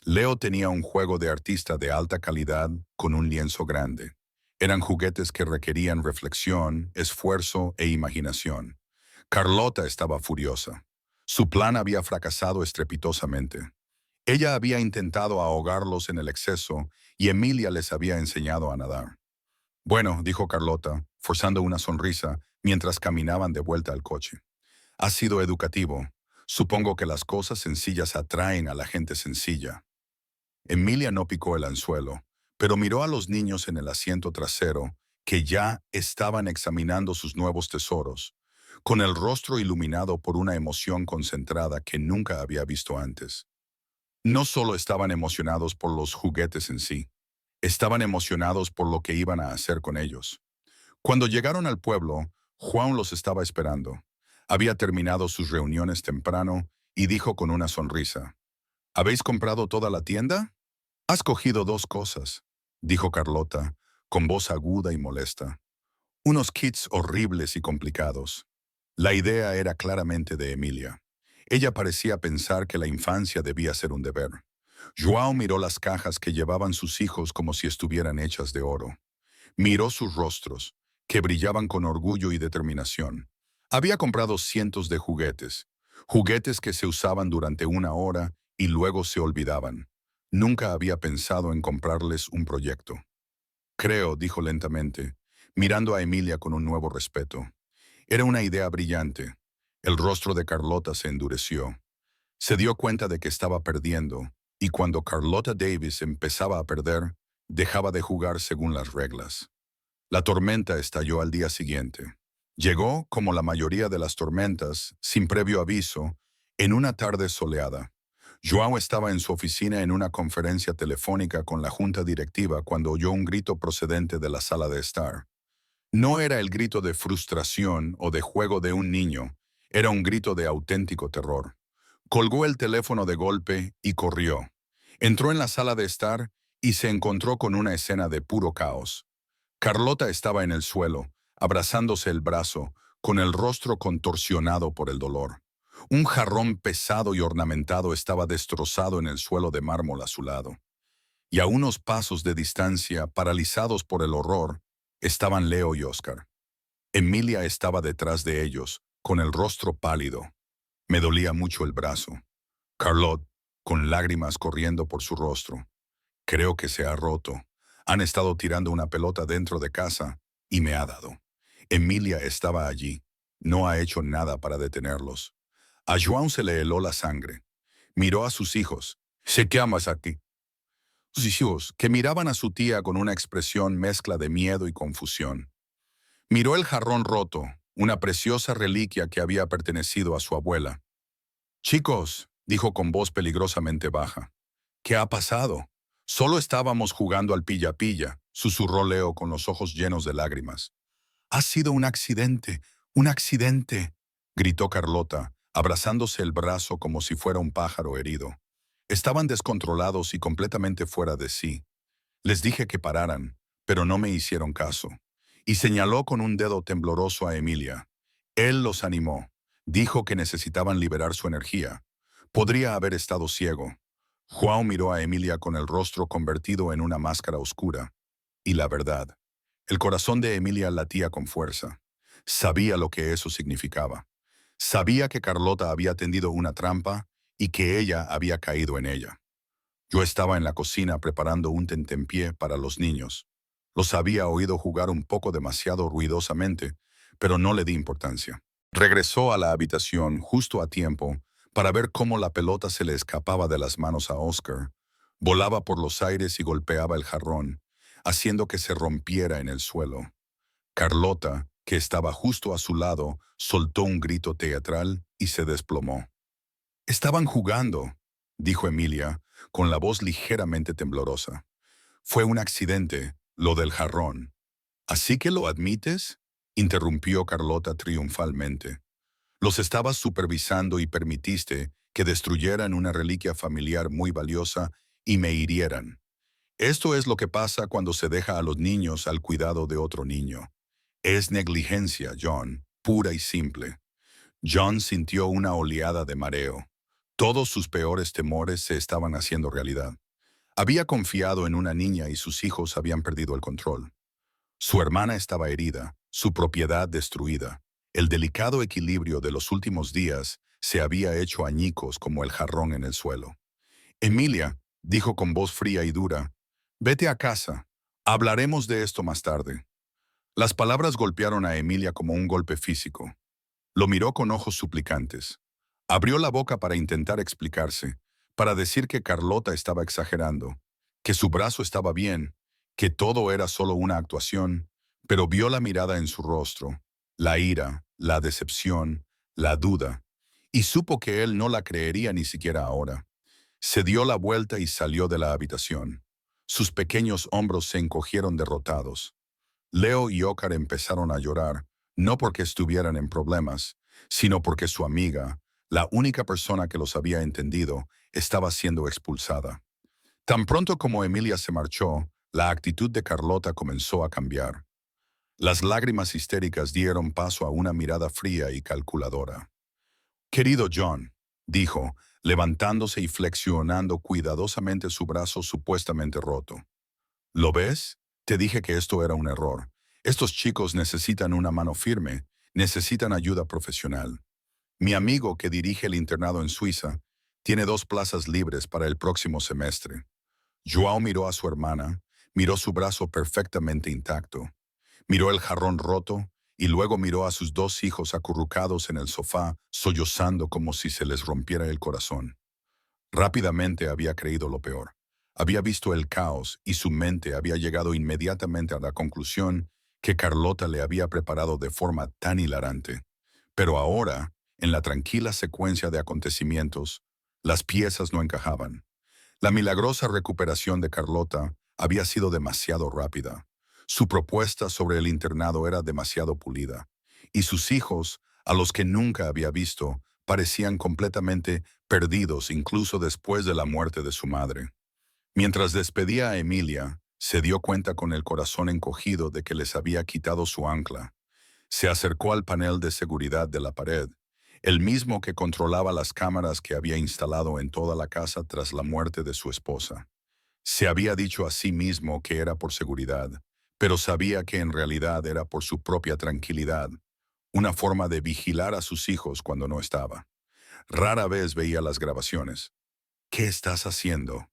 Leo tenía un juego de artista de alta calidad con un lienzo grande. Eran juguetes que requerían reflexión, esfuerzo e imaginación. Carlota estaba furiosa. Su plan había fracasado estrepitosamente. Ella había intentado ahogarlos en el exceso y Emilia les había enseñado a nadar. Bueno, dijo Carlota, forzando una sonrisa mientras caminaban de vuelta al coche. Ha sido educativo. Supongo que las cosas sencillas atraen a la gente sencilla. Emilia no picó el anzuelo, pero miró a los niños en el asiento trasero, que ya estaban examinando sus nuevos tesoros, con el rostro iluminado por una emoción concentrada que nunca había visto antes. No solo estaban emocionados por los juguetes en sí, estaban emocionados por lo que iban a hacer con ellos. Cuando llegaron al pueblo, Juan los estaba esperando. Había terminado sus reuniones temprano y dijo con una sonrisa, ¿habéis comprado toda la tienda? Has cogido dos cosas, dijo Carlota, con voz aguda y molesta. Unos kits horribles y complicados. La idea era claramente de Emilia. Ella parecía pensar que la infancia debía ser un deber. João miró las cajas que llevaban sus hijos como si estuvieran hechas de oro. Miró sus rostros, que brillaban con orgullo y determinación. Había comprado cientos de juguetes, juguetes que se usaban durante una hora y luego se olvidaban. Nunca había pensado en comprarles un proyecto. Creo, dijo lentamente, mirando a Emilia con un nuevo respeto. Era una idea brillante. El rostro de Carlota se endureció. Se dio cuenta de que estaba perdiendo, y cuando Carlota Davis empezaba a perder, dejaba de jugar según las reglas. La tormenta estalló al día siguiente. Llegó, como la mayoría de las tormentas, sin previo aviso, en una tarde soleada. João estaba en su oficina en una conferencia telefónica con la junta directiva cuando oyó un grito procedente de la sala de estar. No era el grito de frustración o de juego de un niño, era un grito de auténtico terror. Colgó el teléfono de golpe y corrió. Entró en la sala de estar y se encontró con una escena de puro caos. Carlota estaba en el suelo, abrazándose el brazo, con el rostro contorsionado por el dolor. Un jarrón pesado y ornamentado estaba destrozado en el suelo de mármol a su lado. Y a unos pasos de distancia, paralizados por el horror, estaban Leo y Oscar. Emilia estaba detrás de ellos, con el rostro pálido. Me dolía mucho el brazo. Carlot, con lágrimas corriendo por su rostro. Creo que se ha roto. Han estado tirando una pelota dentro de casa y me ha dado. Emilia estaba allí. No ha hecho nada para detenerlos. A João se le heló la sangre. Miró a sus hijos. ¿Se qué amas aquí? Sus hijos, que miraban a su tía con una expresión mezcla de miedo y confusión. Miró el jarrón roto, una preciosa reliquia que había pertenecido a su abuela. Chicos, dijo con voz peligrosamente baja. ¿Qué ha pasado? Solo estábamos jugando al pilla-pilla, susurró Leo con los ojos llenos de lágrimas. Ha sido un accidente, gritó Carlota, abrazándose el brazo como si fuera un pájaro herido. Estaban descontrolados y completamente fuera de sí. Les dije que pararan, pero no me hicieron caso. Y señaló con un dedo tembloroso a Emilia. Él los animó. Dijo que necesitaban liberar su energía. Podría haber estado ciego. João miró a Emilia con el rostro convertido en una máscara oscura. Y la verdad, el corazón de Emilia latía con fuerza. Sabía lo que eso significaba. Sabía que Carlota había tendido una trampa y que ella había caído en ella. Yo estaba en la cocina preparando un tentempié para los niños. Los había oído jugar un poco demasiado ruidosamente, pero no le di importancia. Regresó a la habitación justo a tiempo para ver cómo la pelota se le escapaba de las manos a Oscar. Volaba por los aires y golpeaba el jarrón, haciendo que se rompiera en el suelo. Carlota, que estaba justo a su lado, soltó un grito teatral y se desplomó. Estaban jugando, dijo Emilia, con la voz ligeramente temblorosa. Fue un accidente, lo del jarrón. ¿Así que lo admites? Interrumpió Carlota triunfalmente. Los estabas supervisando y permitiste que destruyeran una reliquia familiar muy valiosa y me hirieran. Esto es lo que pasa cuando se deja a los niños al cuidado de otro niño. Es negligencia, John, pura y simple. John sintió una oleada de mareo. Todos sus peores temores se estaban haciendo realidad. Había confiado en una niña y sus hijos habían perdido el control. Su hermana estaba herida, su propiedad destruida. El delicado equilibrio de los últimos días se había hecho añicos como el jarrón en el suelo. Emilia, dijo con voz fría y dura, vete a casa. Hablaremos de esto más tarde. Las palabras golpearon a Emilia como un golpe físico. Lo miró con ojos suplicantes. Abrió la boca para intentar explicarse, para decir que Carlota estaba exagerando, que su brazo estaba bien, que todo era solo una actuación, pero vio la mirada en su rostro, la ira, la decepción, la duda, y supo que él no la creería ni siquiera ahora. Se dio la vuelta y salió de la habitación. Sus pequeños hombros se encogieron derrotados. Leo y Óscar empezaron a llorar, no porque estuvieran en problemas, sino porque su amiga, la única persona que los había entendido, estaba siendo expulsada. Tan pronto como Emilia se marchó, la actitud de Carlota comenzó a cambiar. Las lágrimas histéricas dieron paso a una mirada fría y calculadora. Querido John, dijo, levantándose y flexionando cuidadosamente su brazo supuestamente roto. ¿Lo ves? Te dije que esto era un error. Estos chicos necesitan una mano firme, necesitan ayuda profesional. Mi amigo que dirige el internado en Suiza tiene 2 plazas libres para el próximo semestre. Joao miró a su hermana, miró su brazo perfectamente intacto, miró el jarrón roto y luego miró a sus 2 hijos acurrucados en el sofá, sollozando como si se les rompiera el corazón. Rápidamente había creído lo peor. Había visto el caos y su mente había llegado inmediatamente a la conclusión que Carlota le había preparado de forma tan hilarante. Pero ahora, en la tranquila secuencia de acontecimientos, las piezas no encajaban. La milagrosa recuperación de Carlota había sido demasiado rápida. Su propuesta sobre el internado era demasiado pulida. Y sus hijos, a los que nunca había visto, parecían completamente perdidos incluso después de la muerte de su madre. Mientras despedía a Emilia, se dio cuenta con el corazón encogido de que les había quitado su ancla. Se acercó al panel de seguridad de la pared, el mismo que controlaba las cámaras que había instalado en toda la casa tras la muerte de su esposa. Se había dicho a sí mismo que era por seguridad, pero sabía que en realidad era por su propia tranquilidad, una forma de vigilar a sus hijos cuando no estaba. Rara vez veía las grabaciones. ¿Qué estás haciendo?,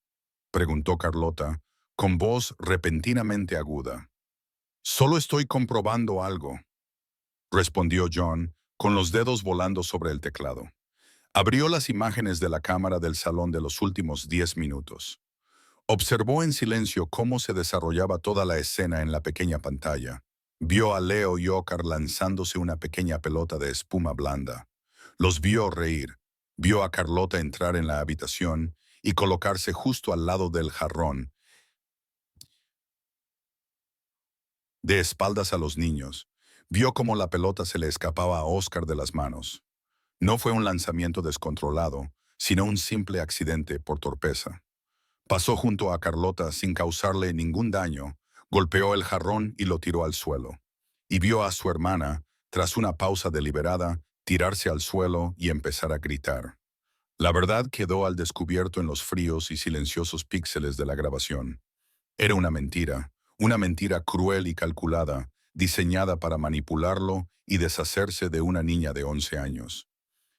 preguntó Carlota, con voz repentinamente aguda. Solo estoy comprobando algo, respondió John, con los dedos volando sobre el teclado. Abrió las imágenes de la cámara del salón de los últimos 10 minutos. Observó en silencio cómo se desarrollaba toda la escena en la pequeña pantalla. Vio a Leo y Óscar lanzándose una pequeña pelota de espuma blanda. Los vio reír. Vio a Carlota entrar en la habitación y colocarse justo al lado del jarrón, de espaldas a los niños. Vio cómo la pelota se le escapaba a Óscar de las manos. No fue un lanzamiento descontrolado, sino un simple accidente por torpeza. Pasó junto a Carlota sin causarle ningún daño, golpeó el jarrón y lo tiró al suelo. Y vio a su hermana, tras una pausa deliberada, tirarse al suelo y empezar a gritar. La verdad quedó al descubierto en los fríos y silenciosos píxeles de la grabación. Era una mentira cruel y calculada, diseñada para manipularlo y deshacerse de una niña de 11 años.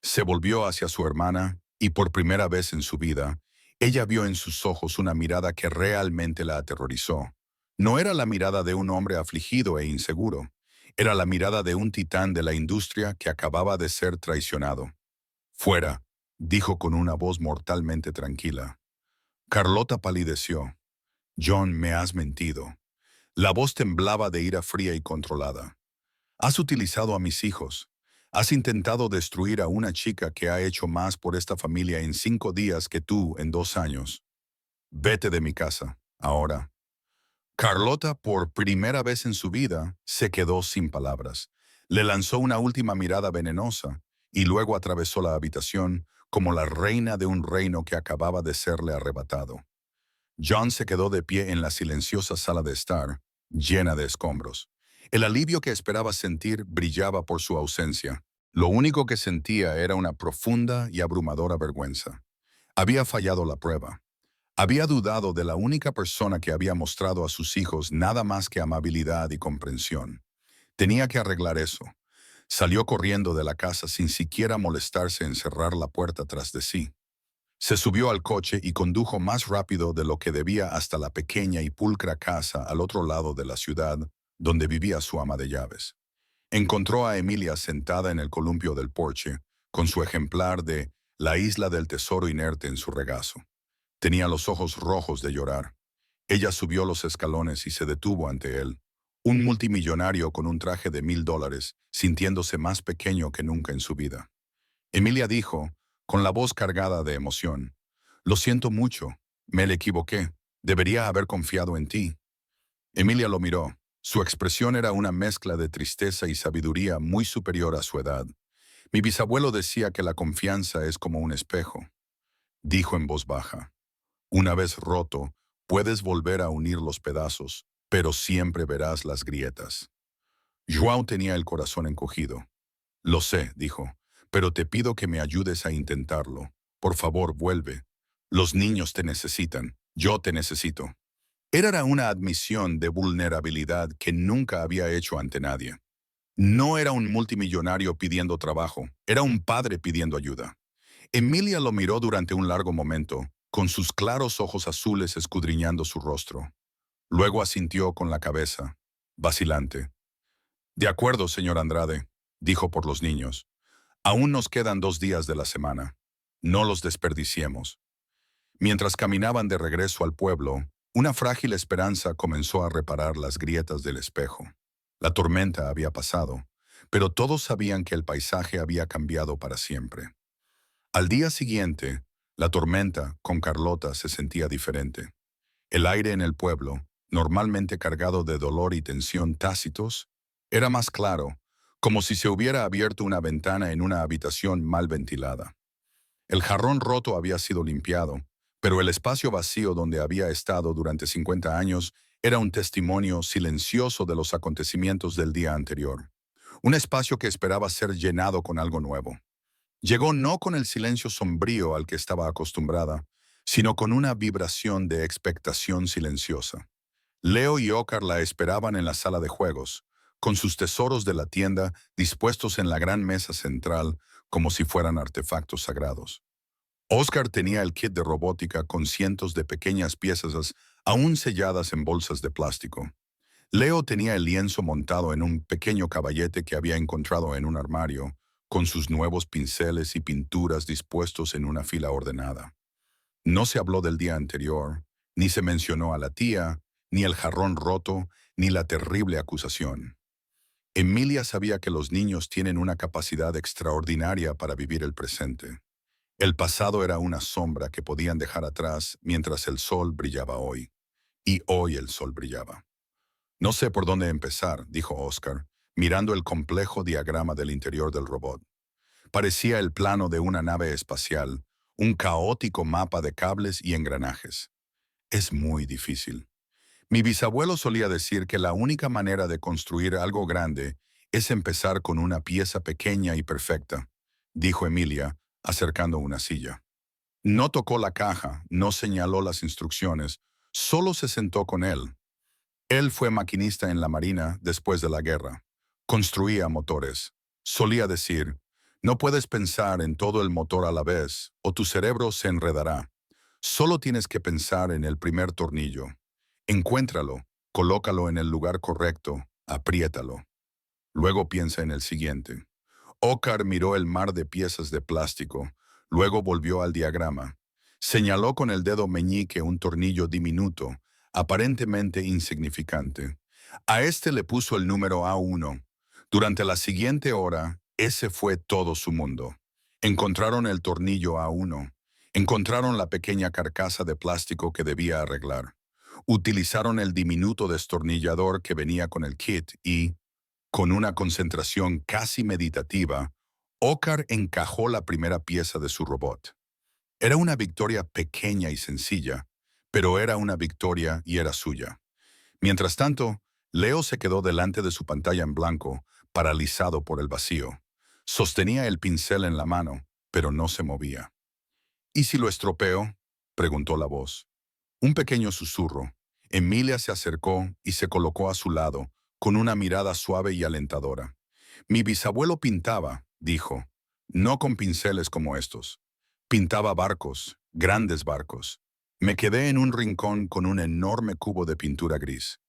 Se volvió hacia su hermana y por primera vez en su vida, ella vio en sus ojos una mirada que realmente la aterrorizó. No era la mirada de un hombre afligido e inseguro, era la mirada de un titán de la industria que acababa de ser traicionado. Fuera, dijo con una voz mortalmente tranquila. Carlota palideció. John, me has mentido. La voz temblaba de ira fría y controlada. Has utilizado a mis hijos. Has intentado destruir a una chica que ha hecho más por esta familia en 5 días que tú en 2 años. Vete de mi casa, ahora. Carlota, por primera vez en su vida, se quedó sin palabras. Le lanzó una última mirada venenosa y luego atravesó la habitación como la reina de un reino que acababa de serle arrebatado. John se quedó de pie en la silenciosa sala de estar, llena de escombros. El alivio que esperaba sentir brillaba por su ausencia. Lo único que sentía era una profunda y abrumadora vergüenza. Había fallado la prueba. Había dudado de la única persona que había mostrado a sus hijos nada más que amabilidad y comprensión. Tenía que arreglar eso. Salió corriendo de la casa sin siquiera molestarse en cerrar la puerta tras de sí. Se subió al coche y condujo más rápido de lo que debía hasta la pequeña y pulcra casa al otro lado de la ciudad, donde vivía su ama de llaves. Encontró a Emilia sentada en el columpio del porche, con su ejemplar de La isla del tesoro inerte en su regazo. Tenía los ojos rojos de llorar. Ella subió los escalones y se detuvo ante él. Un multimillonario con un traje de $1000, sintiéndose más pequeño que nunca en su vida. Emilia dijo, con la voz cargada de emoción, «Lo siento mucho, me le equivoqué, debería haber confiado en ti». Emilia lo miró. Su expresión era una mezcla de tristeza y sabiduría muy superior a su edad. «Mi bisabuelo decía que la confianza es como un espejo», dijo en voz baja. «Una vez roto, puedes volver a unir los pedazos, pero siempre verás las grietas». João tenía el corazón encogido. «Lo sé», dijo, «pero te pido que me ayudes a intentarlo. Por favor, vuelve. Los niños te necesitan. Yo te necesito». Era una admisión de vulnerabilidad que nunca había hecho ante nadie. No era un multimillonario pidiendo trabajo, era un padre pidiendo ayuda. Emilia lo miró durante un largo momento, con sus claros ojos azules escudriñando su rostro. Luego asintió con la cabeza, vacilante. «De acuerdo, señor Andrade», dijo por los niños. «Aún nos quedan 2 días de la semana. No los desperdiciemos». Mientras caminaban de regreso al pueblo, una frágil esperanza comenzó a reparar las grietas del espejo. La tormenta había pasado, pero todos sabían que el paisaje había cambiado para siempre. Al día siguiente, la tormenta, con Carlota, se sentía diferente. El aire en el pueblo, normalmente cargado de dolor y tensión tácitos, era más claro, como si se hubiera abierto una ventana en una habitación mal ventilada. El jarrón roto había sido limpiado, pero el espacio vacío donde había estado durante 50 años era un testimonio silencioso de los acontecimientos del día anterior. Un espacio que esperaba ser llenado con algo nuevo. Llegó no con el silencio sombrío al que estaba acostumbrada, sino con una vibración de expectación silenciosa. Leo y Óscar la esperaban en la sala de juegos, con sus tesoros de la tienda dispuestos en la gran mesa central como si fueran artefactos sagrados. Óscar tenía el kit de robótica con cientos de pequeñas piezas aún selladas en bolsas de plástico. Leo tenía el lienzo montado en un pequeño caballete que había encontrado en un armario, con sus nuevos pinceles y pinturas dispuestos en una fila ordenada. No se habló del día anterior, ni se mencionó a la tía, ni el jarrón roto, ni la terrible acusación. Emilia sabía que los niños tienen una capacidad extraordinaria para vivir el presente. El pasado era una sombra que podían dejar atrás mientras el sol brillaba hoy. Y hoy el sol brillaba. «No sé por dónde empezar», dijo Óscar, mirando el complejo diagrama del interior del robot. Parecía el plano de una nave espacial, un caótico mapa de cables y engranajes. «Es muy difícil. Mi bisabuelo solía decir que la única manera de construir algo grande es empezar con una pieza pequeña y perfecta», dijo Emilia, acercando una silla. No tocó la caja, no señaló las instrucciones, solo se sentó con él. Él fue maquinista en la Marina después de la guerra. Construía motores. Solía decir, «No puedes pensar en todo el motor a la vez, o tu cerebro se enredará. Solo tienes que pensar en el primer tornillo. Encuéntralo, colócalo en el lugar correcto, apriétalo. Luego piensa en el siguiente». Óscar miró el mar de piezas de plástico, luego volvió al diagrama. Señaló con el dedo meñique un tornillo diminuto, aparentemente insignificante. A este le puso el número A1. Durante la siguiente hora, ese fue todo su mundo. Encontraron el tornillo A1. Encontraron la pequeña carcasa de plástico que debía arreglar. Utilizaron el diminuto destornillador que venía con el kit y, con una concentración casi meditativa, Óscar encajó la primera pieza de su robot. Era una victoria pequeña y sencilla, pero era una victoria y era suya. Mientras tanto, Leo se quedó delante de su pantalla en blanco, paralizado por el vacío. Sostenía el pincel en la mano, pero no se movía. ¿Y si lo estropeo?, preguntó la voz. Un pequeño susurro. Emilia se acercó y se colocó a su lado, con una mirada suave y alentadora. Mi bisabuelo pintaba, dijo, no con pinceles como estos. Pintaba barcos, grandes barcos. Me quedé en un rincón con un enorme cubo de pintura gris.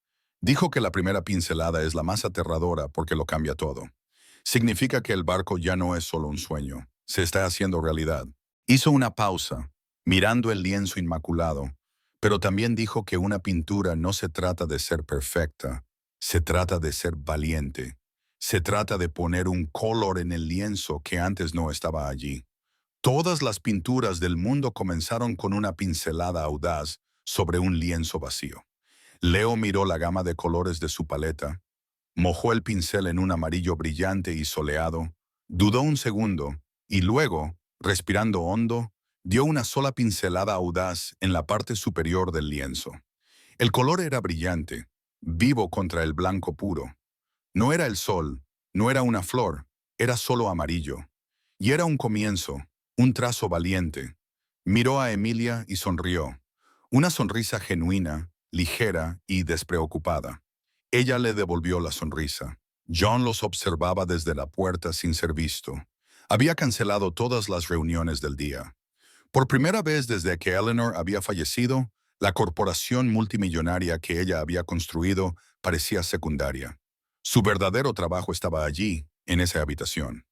Dijo que la primera pincelada es la más aterradora porque lo cambia todo. Significa que el barco ya no es solo un sueño, se está haciendo realidad. Hizo una pausa, mirando el lienzo inmaculado, pero también dijo que una pintura no se trata de ser perfecta, se trata de ser valiente. Se trata de poner un color en el lienzo que antes no estaba allí. Todas las pinturas del mundo comenzaron con una pincelada audaz sobre un lienzo vacío. Leo miró la gama de colores de su paleta, mojó el pincel en un amarillo brillante y soleado, dudó un segundo y luego, respirando hondo, dio una sola pincelada audaz en la parte superior del lienzo. El color era brillante, vivo contra el blanco puro. No era el sol, no era una flor, era solo amarillo. Y era un comienzo, un trazo valiente. Miró a Emilia y sonrió. Una sonrisa genuina, ligera y despreocupada. Ella le devolvió la sonrisa. John los observaba desde la puerta sin ser visto. Había cancelado todas las reuniones del día. Por primera vez desde que Eleanor había fallecido, la corporación multimillonaria que ella había construido parecía secundaria. Su verdadero trabajo estaba allí, en esa habitación.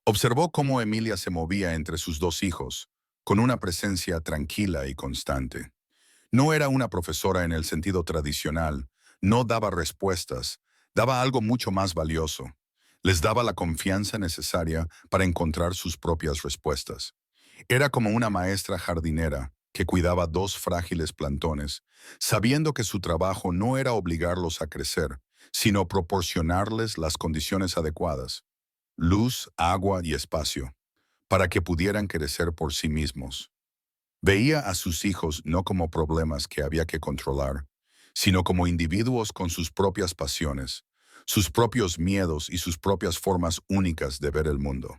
Observó cómo Emilia se movía entre sus dos hijos, con una presencia tranquila y constante. No era una profesora en el sentido tradicional, no daba respuestas, daba algo mucho más valioso. Les daba la confianza necesaria para encontrar sus propias respuestas. Era como una maestra jardinera que cuidaba dos frágiles plantones, sabiendo que su trabajo no era obligarlos a crecer, sino proporcionarles las condiciones adecuadas, luz, agua y espacio, para que pudieran crecer por sí mismos. Veía a sus hijos no como problemas que había que controlar, sino como individuos con sus propias pasiones, sus propios miedos y sus propias formas únicas de ver el mundo.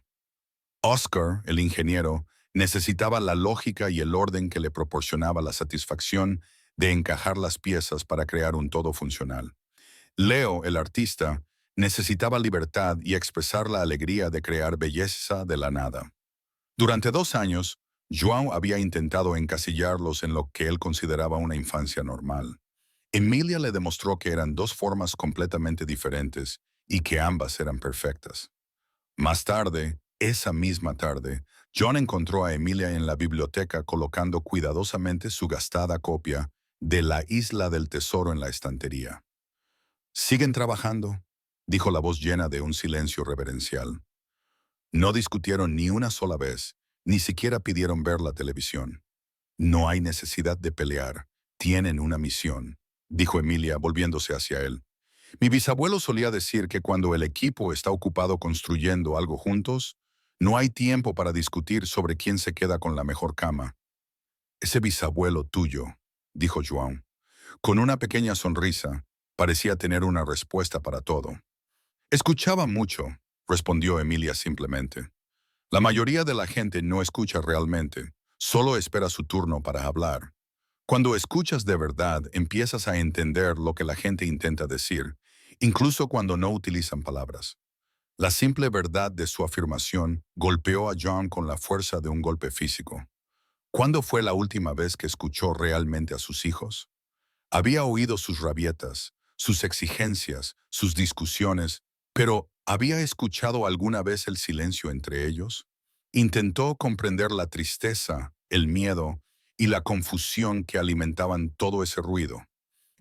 Oscar, el ingeniero, necesitaba la lógica y el orden que le proporcionaba la satisfacción de encajar las piezas para crear un todo funcional. Leo, el artista, necesitaba libertad y expresar la alegría de crear belleza de la nada. Durante 2 años, João había intentado encasillarlos en lo que él consideraba una infancia normal. Emilia le demostró que eran dos formas completamente diferentes y que ambas eran perfectas. Más tarde, esa misma tarde, John encontró a Emilia en la biblioteca colocando cuidadosamente su gastada copia de La Isla del Tesoro en la estantería. «¿Siguen trabajando?», dijo la voz llena de un silencio reverencial. No discutieron ni una sola vez, ni siquiera pidieron ver la televisión. «No hay necesidad de pelear, tienen una misión», dijo Emilia volviéndose hacia él. «Mi bisabuelo solía decir que cuando el equipo está ocupado construyendo algo juntos, no hay tiempo para discutir sobre quién se queda con la mejor cama». «Ese bisabuelo tuyo», dijo João. Con una pequeña sonrisa, parecía tener una respuesta para todo. «Escuchaba mucho», respondió Emilia simplemente. «La mayoría de la gente no escucha realmente, solo espera su turno para hablar. Cuando escuchas de verdad, empiezas a entender lo que la gente intenta decir, incluso cuando no utilizan palabras». La simple verdad de su afirmación golpeó a John con la fuerza de un golpe físico. ¿Cuándo fue la última vez que escuchó realmente a sus hijos? Había oído sus rabietas, sus exigencias, sus discusiones, pero ¿había escuchado alguna vez el silencio entre ellos? Intentó comprender la tristeza, el miedo y la confusión que alimentaban todo ese ruido.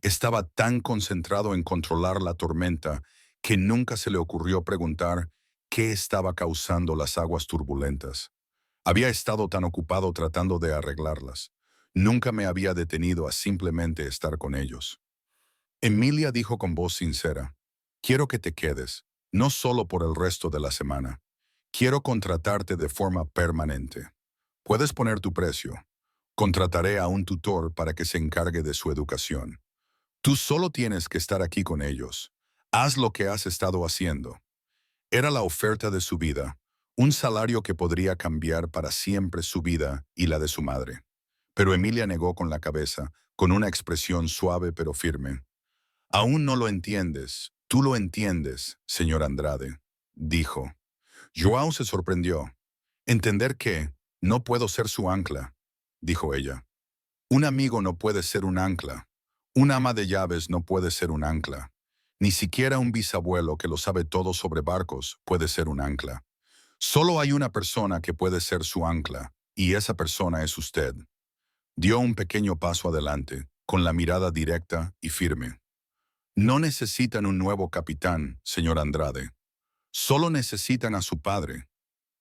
Estaba tan concentrado en controlar la tormenta que nunca se le ocurrió preguntar qué estaba causando las aguas turbulentas. Había estado tan ocupado tratando de arreglarlas. Nunca me había detenido a simplemente estar con ellos. Emilia dijo con voz sincera: «Quiero que te quedes, no solo por el resto de la semana. Quiero contratarte de forma permanente. Puedes poner tu precio. Contrataré a un tutor para que se encargue de su educación. Tú solo tienes que estar aquí con ellos. Haz lo que has estado haciendo». Era la oferta de su vida, un salario que podría cambiar para siempre su vida y la de su madre. Pero Emilia negó con la cabeza, con una expresión suave pero firme. Aún no lo entiendes. Tú lo entiendes, señor Andrade, dijo. João se sorprendió. Entender qué, no puedo ser su ancla, dijo ella. Un amigo no puede ser un ancla. Un ama de llaves no puede ser un ancla. Ni siquiera un bisabuelo que lo sabe todo sobre barcos puede ser un ancla. Solo hay una persona que puede ser su ancla, y esa persona es usted. Dio un pequeño paso adelante, con la mirada directa y firme. No necesitan un nuevo capitán, señor Andrade. Solo necesitan a su padre.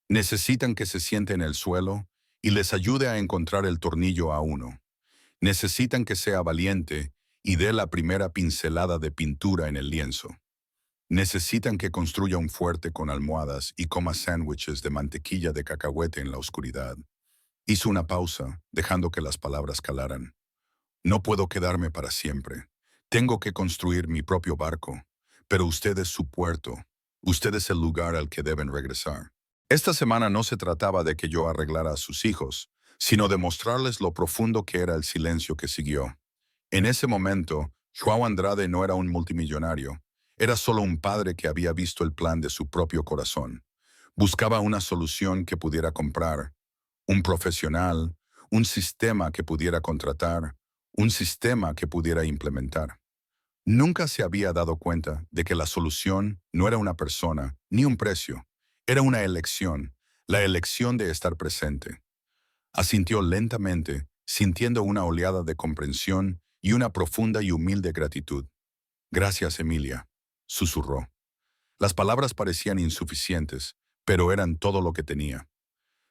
Necesitan que se siente en el suelo y les ayude a encontrar el tornillo a uno. Necesitan que sea valiente y dé la primera pincelada de pintura en el lienzo. Necesitan que construya un fuerte con almohadas y coma sándwiches de mantequilla de cacahuete en la oscuridad. Hizo una pausa, dejando que las palabras calaran. No puedo quedarme para siempre. Tengo que construir mi propio barco, pero usted es su puerto. Usted es el lugar al que deben regresar. Esta semana no se trataba de que yo arreglara a sus hijos, sino de mostrarles lo profundo que era el silencio que siguió. En ese momento, João Andrade no era un multimillonario. Era solo un padre que había visto el plan de su propio corazón. Buscaba una solución que pudiera comprar, un profesional, un sistema que pudiera contratar, un sistema que pudiera implementar. Nunca se había dado cuenta de que la solución no era una persona ni un precio, era una elección, la elección de estar presente. Asintió lentamente, sintiendo una oleada de comprensión y una profunda y humilde gratitud. Gracias, Emilia, susurró. Las palabras parecían insuficientes, pero eran todo lo que tenía.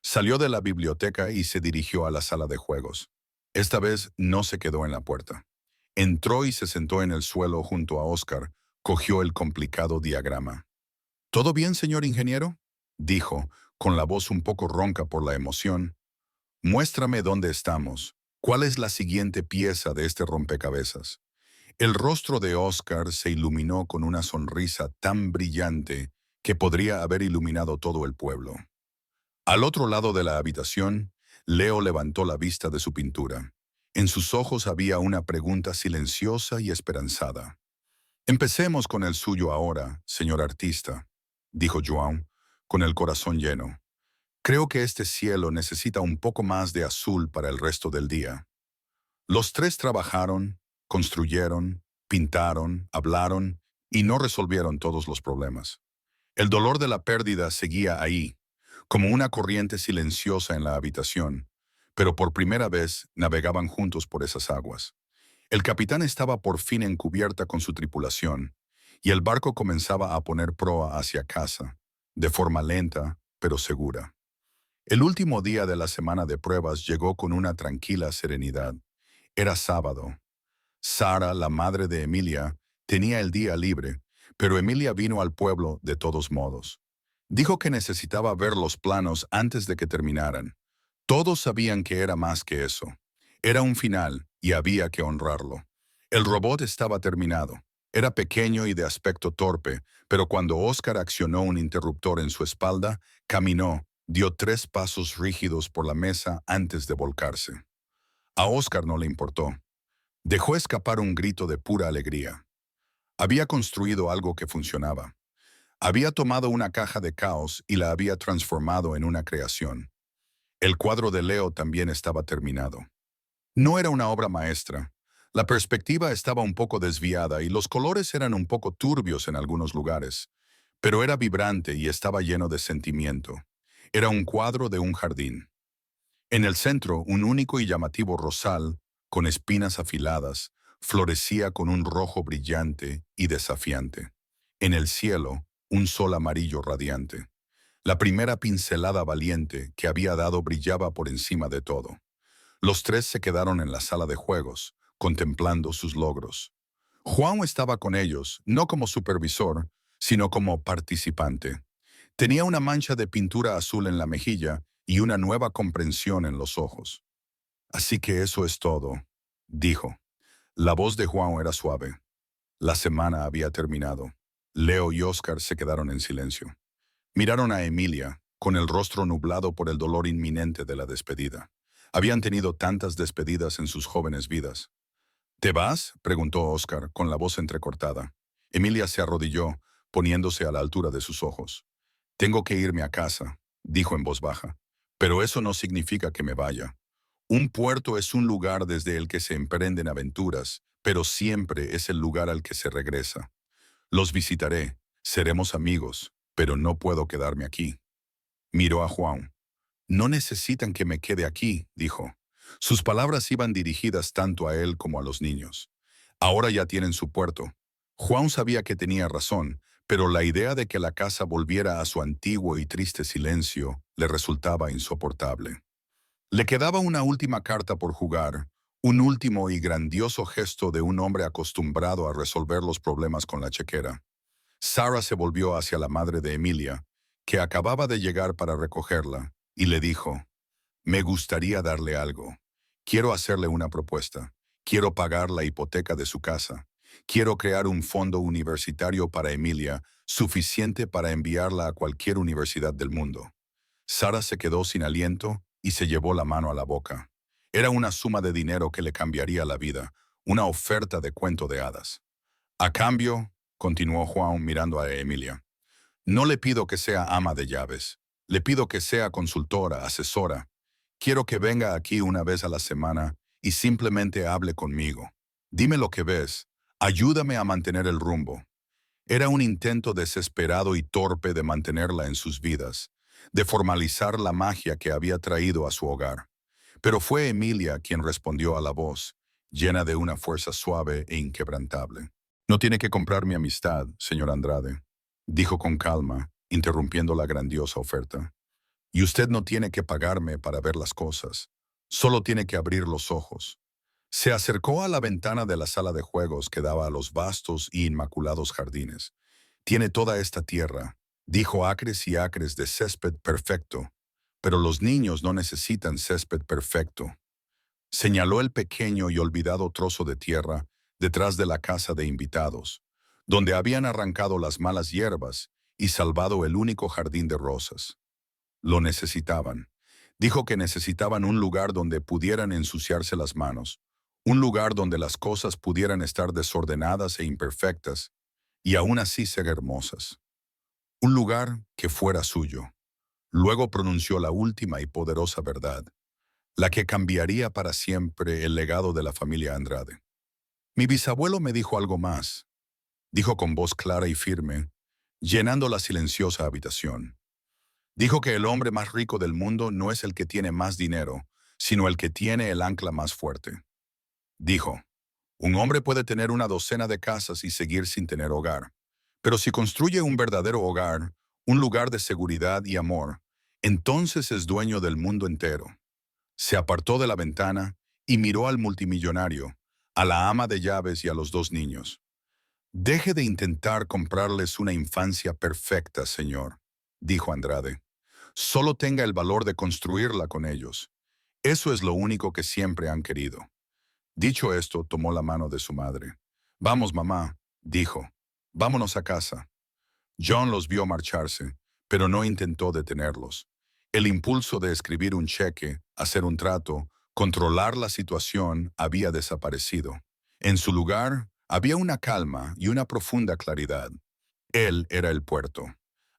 Salió de la biblioteca y se dirigió a la sala de juegos. Esta vez no se quedó en la puerta. Entró y se sentó en el suelo junto a Oscar, cogió el complicado diagrama. ¿Todo bien, señor ingeniero?, dijo, con la voz un poco ronca por la emoción. Muéstrame dónde estamos. ¿Cuál es la siguiente pieza de este rompecabezas? El rostro de Oscar se iluminó con una sonrisa tan brillante que podría haber iluminado todo el pueblo. Al otro lado de la habitación, Leo levantó la vista de su pintura. En sus ojos había una pregunta silenciosa y esperanzada. Empecemos con el suyo ahora, señor artista, dijo João, con el corazón lleno. Creo que este cielo necesita un poco más de azul para el resto del día. Los tres trabajaron, construyeron, pintaron, hablaron y no resolvieron todos los problemas. El dolor de la pérdida seguía ahí, como una corriente silenciosa en la habitación, pero por primera vez navegaban juntos por esas aguas. El capitán estaba por fin en cubierta con su tripulación, y el barco comenzaba a poner proa hacia casa, de forma lenta, pero segura. El último día de la semana de pruebas llegó con una tranquila serenidad. Era sábado. Sara, la madre de Emilia, tenía el día libre, pero Emilia vino al pueblo de todos modos. Dijo que necesitaba ver los planos antes de que terminaran. Todos sabían que era más que eso. Era un final y había que honrarlo. El robot estaba terminado. Era pequeño y de aspecto torpe, pero cuando Oscar accionó un interruptor en su espalda, caminó, dio 3 pasos rígidos por la mesa antes de volcarse. A Oscar no le importó. Dejó escapar un grito de pura alegría. Había construido algo que funcionaba. Había tomado una caja de caos y la había transformado en una creación. El cuadro de Leo también estaba terminado. No era una obra maestra. La perspectiva estaba un poco desviada y los colores eran un poco turbios en algunos lugares, pero era vibrante y estaba lleno de sentimiento. Era un cuadro de un jardín. En el centro, un único y llamativo rosal, con espinas afiladas, florecía con un rojo brillante y desafiante. En el cielo, un sol amarillo radiante. La primera pincelada valiente que había dado brillaba por encima de todo. Los tres se quedaron en la sala de juegos, contemplando sus logros. Juan estaba con ellos, no como supervisor, sino como participante. Tenía una mancha de pintura azul en la mejilla y una nueva comprensión en los ojos. Así que eso es todo, dijo. La voz de Juan era suave. La semana había terminado. Leo y Oscar se quedaron en silencio. Miraron a Emilia, con el rostro nublado por el dolor inminente de la despedida. Habían tenido tantas despedidas en sus jóvenes vidas. ¿Te vas?, preguntó Oscar, con la voz entrecortada. Emilia se arrodilló, poniéndose a la altura de sus ojos. Tengo que irme a casa, dijo en voz baja. Pero eso no significa que me vaya. Un puerto es un lugar desde el que se emprenden aventuras, pero siempre es el lugar al que se regresa. Los visitaré, seremos amigos, pero no puedo quedarme aquí. Miró a Juan. No necesitan que me quede aquí, dijo. Sus palabras iban dirigidas tanto a él como a los niños. Ahora ya tienen su puerto. Juan sabía que tenía razón, pero la idea de que la casa volviera a su antiguo y triste silencio le resultaba insoportable. Le quedaba una última carta por jugar, un último y grandioso gesto de un hombre acostumbrado a resolver los problemas con la chequera. Sarah se volvió hacia la madre de Emilia, que acababa de llegar para recogerla, y le dijo, «Me gustaría darle algo. Quiero hacerle una propuesta. Quiero pagar la hipoteca de su casa. Quiero crear un fondo universitario para Emilia, suficiente para enviarla a cualquier universidad del mundo». Sarah se quedó sin aliento y se llevó la mano a la boca. Era una suma de dinero que le cambiaría la vida, una oferta de cuento de hadas. A cambio, continuó Juan mirando a Emilia, no le pido que sea ama de llaves. Le pido que sea consultora, asesora. Quiero que venga aquí una vez a la semana y simplemente hable conmigo. Dime lo que ves. Ayúdame a mantener el rumbo. Era un intento desesperado y torpe de mantenerla en sus vidas, de formalizar la magia que había traído a su hogar. Pero fue Emilia quien respondió a la voz, llena de una fuerza suave e inquebrantable. No tiene que comprar mi amistad, señor Andrade, dijo con calma, interrumpiendo la grandiosa oferta. Y usted no tiene que pagarme para ver las cosas. Solo tiene que abrir los ojos. Se acercó a la ventana de la sala de juegos que daba a los vastos y inmaculados jardines. Tiene toda esta tierra, dijo, acres y acres de césped perfecto. Pero los niños no necesitan césped perfecto. Señaló el pequeño y olvidado trozo de tierra detrás de la casa de invitados, donde habían arrancado las malas hierbas y salvado el único jardín de rosas. Lo necesitaban. Dijo que necesitaban un lugar donde pudieran ensuciarse las manos, un lugar donde las cosas pudieran estar desordenadas e imperfectas, y aún así ser hermosas. Un lugar que fuera suyo. Luego pronunció la última y poderosa verdad, la que cambiaría para siempre el legado de la familia Andrade. Mi bisabuelo me dijo algo más, dijo con voz clara y firme, llenando la silenciosa habitación. Dijo que el hombre más rico del mundo no es el que tiene más dinero, sino el que tiene el ancla más fuerte. Dijo, un hombre puede tener una docena de casas y seguir sin tener hogar, pero si construye un verdadero hogar, un lugar de seguridad y amor, entonces es dueño del mundo entero. Se apartó de la ventana y miró al multimillonario, a la ama de llaves y a los dos niños. Deje de intentar comprarles una infancia perfecta, señor, dijo Andrade. Solo tenga el valor de construirla con ellos. Eso es lo único que siempre han querido. Dicho esto, tomó la mano de su madre. Vamos, mamá, dijo. Vámonos a casa. John los vio marcharse, pero no intentó detenerlos. El impulso de escribir un cheque, hacer un trato, controlar la situación había desaparecido. En su lugar, había una calma y una profunda claridad. Él era el puerto.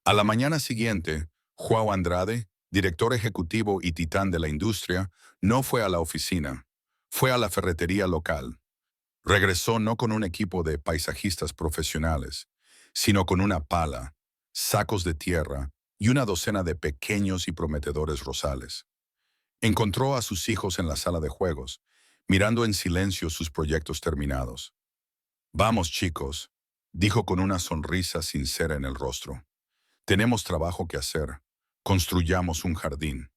A la mañana siguiente, Juan Andrade, director ejecutivo y titán de la industria, no fue a la oficina. Fue a la ferretería local. Regresó no con un equipo de paisajistas profesionales, sino con una pala, sacos de tierra y una docena de pequeños y prometedores rosales. Encontró a sus hijos en la sala de juegos, mirando en silencio sus proyectos terminados. Vamos, chicos, dijo con una sonrisa sincera en el rostro. Tenemos trabajo que hacer. Construyamos un jardín.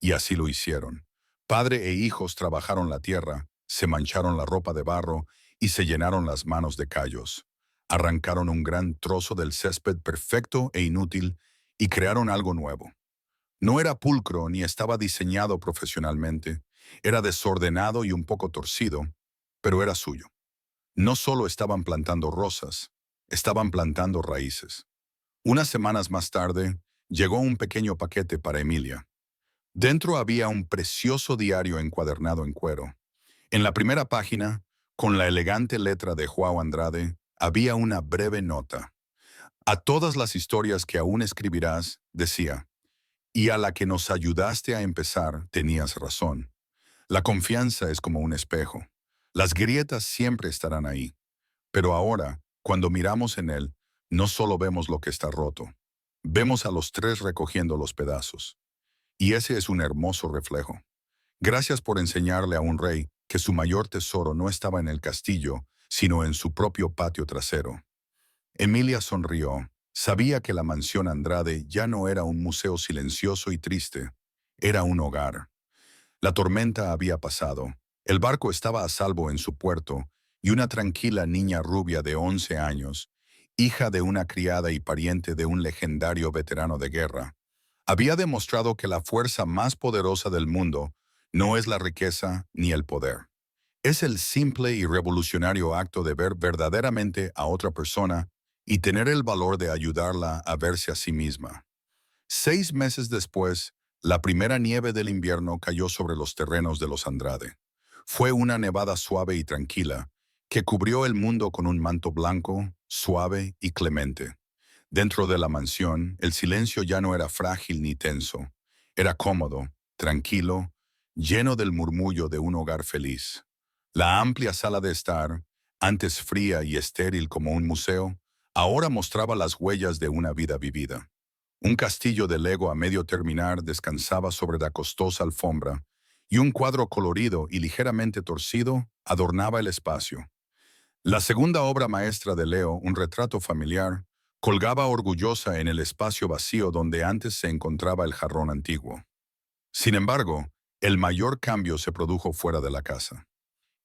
Y así lo hicieron. Padre e hijos trabajaron la tierra, se mancharon la ropa de barro y se llenaron las manos de callos. Arrancaron un gran trozo del césped perfecto e inútil y crearon algo nuevo. No era pulcro ni estaba diseñado profesionalmente. Era desordenado y un poco torcido, pero era suyo. No solo estaban plantando rosas, estaban plantando raíces. Unas semanas más tarde, llegó un pequeño paquete para Emilia. Dentro había un precioso diario encuadernado en cuero. En la primera página, con la elegante letra de João Andrade, había una breve nota. A todas las historias que aún escribirás, decía, y a la que nos ayudaste a empezar, tenías razón. La confianza es como un espejo. Las grietas siempre estarán ahí. Pero ahora, cuando miramos en él, no solo vemos lo que está roto. Vemos a los tres recogiendo los pedazos. Y ese es un hermoso reflejo. Gracias por enseñarle a un rey que su mayor tesoro no estaba en el castillo, sino en su propio patio trasero. Emilia sonrió. Sabía que la mansión Andrade ya no era un museo silencioso y triste. Era un hogar. La tormenta había pasado. El barco estaba a salvo en su puerto y una tranquila niña rubia de 11 años, hija de una criada y pariente de un legendario veterano de guerra, había demostrado que la fuerza más poderosa del mundo no es la riqueza ni el poder. Es el simple y revolucionario acto de ver verdaderamente a otra persona y tener el valor de ayudarla a verse a sí misma. 6 meses después, la primera nieve del invierno cayó sobre los terrenos de los Andrade. Fue una nevada suave y tranquila, que cubrió el mundo con un manto blanco, suave y clemente. Dentro de la mansión, el silencio ya no era frágil ni tenso. Era cómodo, tranquilo, lleno del murmullo de un hogar feliz. La amplia sala de estar, antes fría y estéril como un museo, ahora mostraba las huellas de una vida vivida. Un castillo de Lego a medio terminar descansaba sobre la costosa alfombra, y un cuadro colorido y ligeramente torcido adornaba el espacio. La segunda obra maestra de Leo, un retrato familiar, colgaba orgullosa en el espacio vacío donde antes se encontraba el jarrón antiguo. Sin embargo, el mayor cambio se produjo fuera de la casa.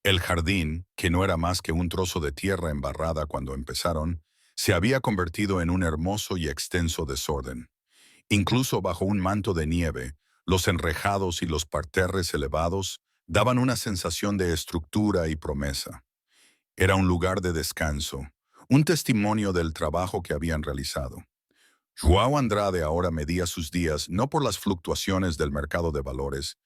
El jardín, que no era más que un trozo de tierra embarrada cuando empezaron, se había convertido en un hermoso y extenso desorden. Incluso bajo un manto de nieve, los enrejados y los parterres elevados daban una sensación de estructura y promesa. Era un lugar de descanso, un testimonio del trabajo que habían realizado. João Andrade ahora medía sus días no por las fluctuaciones del mercado de valores,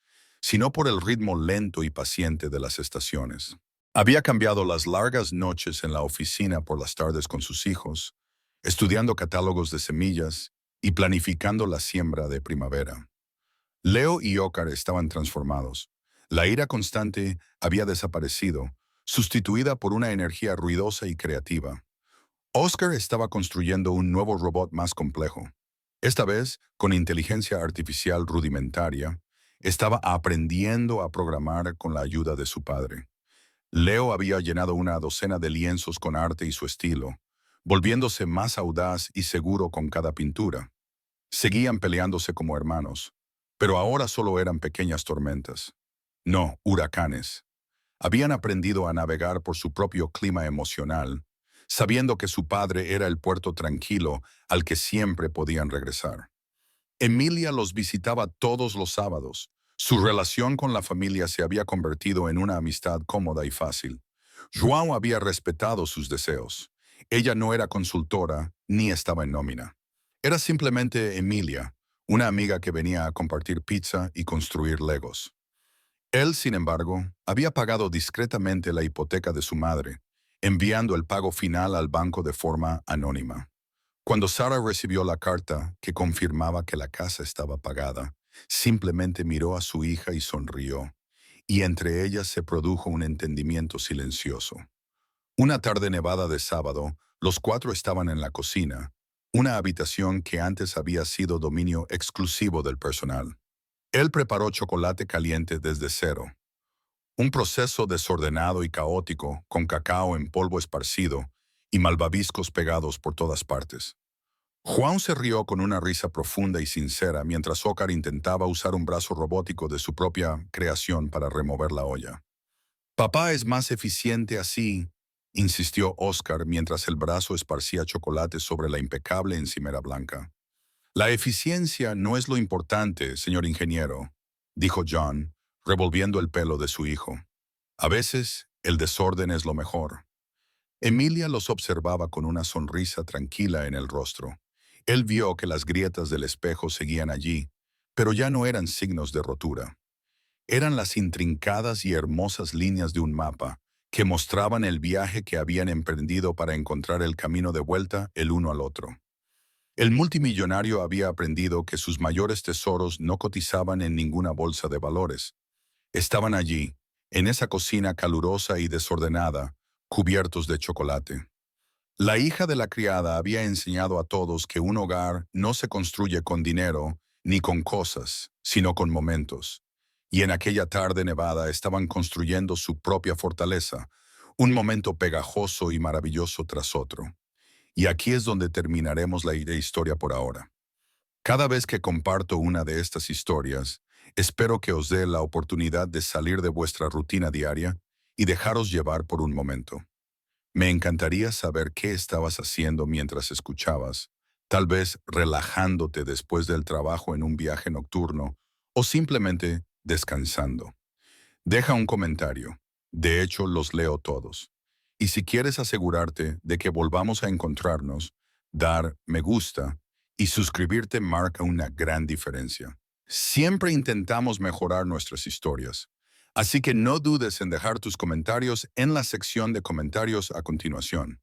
sino por el ritmo lento y paciente de las estaciones. Había cambiado las largas noches en la oficina por las tardes con sus hijos, estudiando catálogos de semillas y planificando la siembra de primavera. Leo y Óscar estaban transformados. La ira constante había desaparecido, sustituida por una energía ruidosa y creativa. Óscar estaba construyendo un nuevo robot más complejo. Esta vez, con inteligencia artificial rudimentaria, estaba aprendiendo a programar con la ayuda de su padre. Leo había llenado una docena de lienzos con arte y su estilo, volviéndose más audaz y seguro con cada pintura. Seguían peleándose como hermanos, pero ahora solo eran pequeñas tormentas. No, huracanes. Habían aprendido a navegar por su propio clima emocional, sabiendo que su padre era el puerto tranquilo al que siempre podían regresar. Emilia los visitaba todos los sábados. Su relación con la familia se había convertido en una amistad cómoda y fácil. João había respetado sus deseos. Ella no era consultora ni estaba en nómina. Era simplemente Emilia, una amiga que venía a compartir pizza y construir legos. Él, sin embargo, había pagado discretamente la hipoteca de su madre, enviando el pago final al banco de forma anónima. Cuando Sara recibió la carta que confirmaba que la casa estaba pagada, simplemente miró a su hija y sonrió, y entre ellas se produjo un entendimiento silencioso. Una tarde nevada de sábado, los cuatro estaban en la cocina, una habitación que antes había sido dominio exclusivo del personal. Él preparó chocolate caliente desde cero, un proceso desordenado y caótico con cacao en polvo esparcido y malvaviscos pegados por todas partes. Juan se rió con una risa profunda y sincera mientras Óscar intentaba usar un brazo robótico de su propia creación para remover la olla. «Papá es más eficiente así», insistió Óscar mientras el brazo esparcía chocolate sobre la impecable encimera blanca. «La eficiencia no es lo importante, señor ingeniero», dijo John, revolviendo el pelo de su hijo. «A veces, el desorden es lo mejor». Emilia los observaba con una sonrisa tranquila en el rostro, Él vio que las grietas del espejo seguían allí, pero ya no eran signos de rotura. Eran las intrincadas y hermosas líneas de un mapa que mostraban el viaje que habían emprendido para encontrar el camino de vuelta el uno al otro. El multimillonario había aprendido que sus mayores tesoros no cotizaban en ninguna bolsa de valores. Estaban allí, en esa cocina calurosa y desordenada, cubiertos de chocolate. La hija de la criada había enseñado a todos que un hogar no se construye con dinero ni con cosas, sino con momentos. Y en aquella tarde nevada estaban construyendo su propia fortaleza, un momento pegajoso y maravilloso tras otro. Y aquí es donde terminaremos la historia por ahora. Cada vez que comparto una de estas historias, espero que os dé la oportunidad de salir de vuestra rutina diaria y dejaros llevar por un momento. Me encantaría saber qué estabas haciendo mientras escuchabas, tal vez relajándote después del trabajo en un viaje nocturno o simplemente descansando. Deja un comentario. De hecho, los leo todos. Y si quieres asegurarte de que volvamos a encontrarnos, dar me gusta y suscribirte marca una gran diferencia. Siempre intentamos mejorar nuestras historias. Así que no dudes en dejar tus comentarios en la sección de comentarios a continuación.